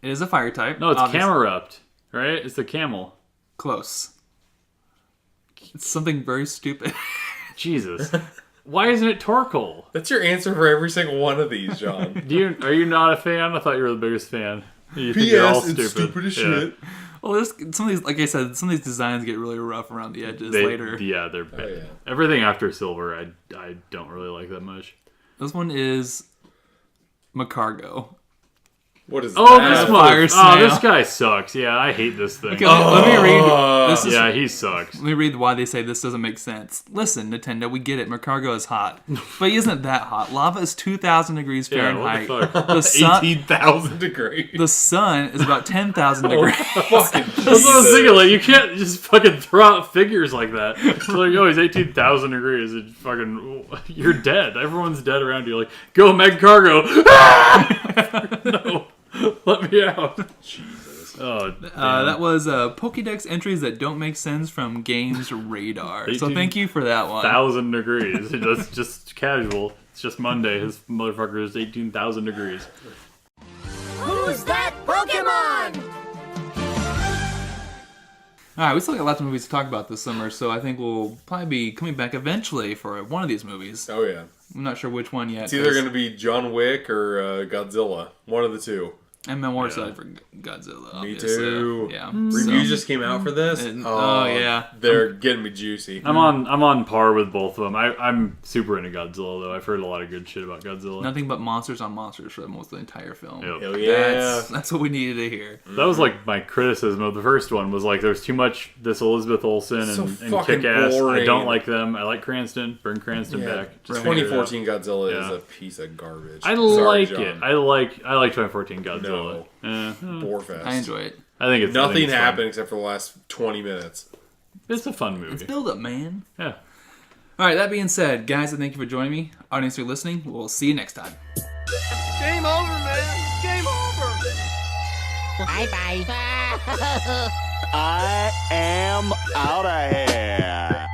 F: It is a fire type.
H: No, it's
F: obviously.
H: Camerupt, right? It's the camel.
F: Close. It's something very stupid.
H: Jesus. Why isn't it Torkoal?
G: That's your answer for every single one of these, John.
H: Are you not a fan? I thought you were the biggest fan. You think you're all stupid.
G: as
H: Yeah.
G: shit.
F: Well, some of these, like I said, some of these designs get really rough around the edges later.
H: Yeah, they're bad.
G: yeah.
H: Everything after Silver, I don't really like that much.
F: This one is Macargo.
G: What is
H: Oh,
G: that?
H: this
F: Fire
H: mother!
F: snail.
H: Oh, this guy sucks. Yeah, I hate this thing.
F: Okay, let me read. This is,
H: Yeah, he sucks.
F: Let me read why they say this doesn't make sense. Listen, Nintendo, we get it. Macargo is hot, but he isn't that hot. Lava is 2,000 degrees
H: Yeah,
F: Fahrenheit.
H: what the fuck?
F: The sun,
G: 18,000 degrees.
F: the sun is about 10,000 degrees.
G: Fucking
H: That's what I was thinking. Like, you can't just fucking throw out figures like that. It's like, oh, he's 18,000 degrees. And fucking, you're dead. Everyone's dead around you. Like, go, Meg Cargo. No, let me out. Jesus. Oh,
F: That was Pokédex entries that don't make sense from Games Radar. So thank you for that one.
H: 1,000 degrees. That's just casual. It's just Monday. His motherfucker is 18,000 degrees.
A: Who's that Pokemon?
F: All right, we still got lots of movies to talk about this summer, so I think we'll probably be coming back eventually for one of these movies.
G: Oh, yeah.
F: I'm not sure which one yet.
G: It's either going to be John Wick or Godzilla. One of the two.
F: I'm more excited for Godzilla.
G: Me
F: Obviously.
G: too.
F: Yeah.
G: Reviews just came out for this.
F: Oh, yeah.
G: They're getting me juicy.
H: I'm on par with both of them. I'm super into Godzilla though. I've heard a lot of good shit about Godzilla.
F: Nothing but monsters on monsters for most of the entire film.
H: Yep.
G: Hell yeah.
F: That's what we needed to hear.
H: That was like my criticism of the first one was like there's too much this Elizabeth Olsen
G: So
H: and
G: fucking
H: Kick-Ass. I
G: boring.
H: don't like them. I like Cranston. Bring Cranston back. Just figure it out.
G: 2014 Godzilla
H: Yeah.
G: is a piece of garbage.
H: I
G: Sorry,
H: like
G: John.
H: it. I like 2014 Godzilla.
G: Borefest.
F: I enjoy it.
H: I think it's
G: Nothing
H: fun.
G: happened except for the last 20 minutes.
H: It's a fun movie.
F: It's build up, man.
H: Yeah.
F: All right, that being said, guys, I thank you for joining me. Audience, for listening. We'll see you next time.
B: Game over, man. Game over.
A: Bye-bye.
B: I am out of here.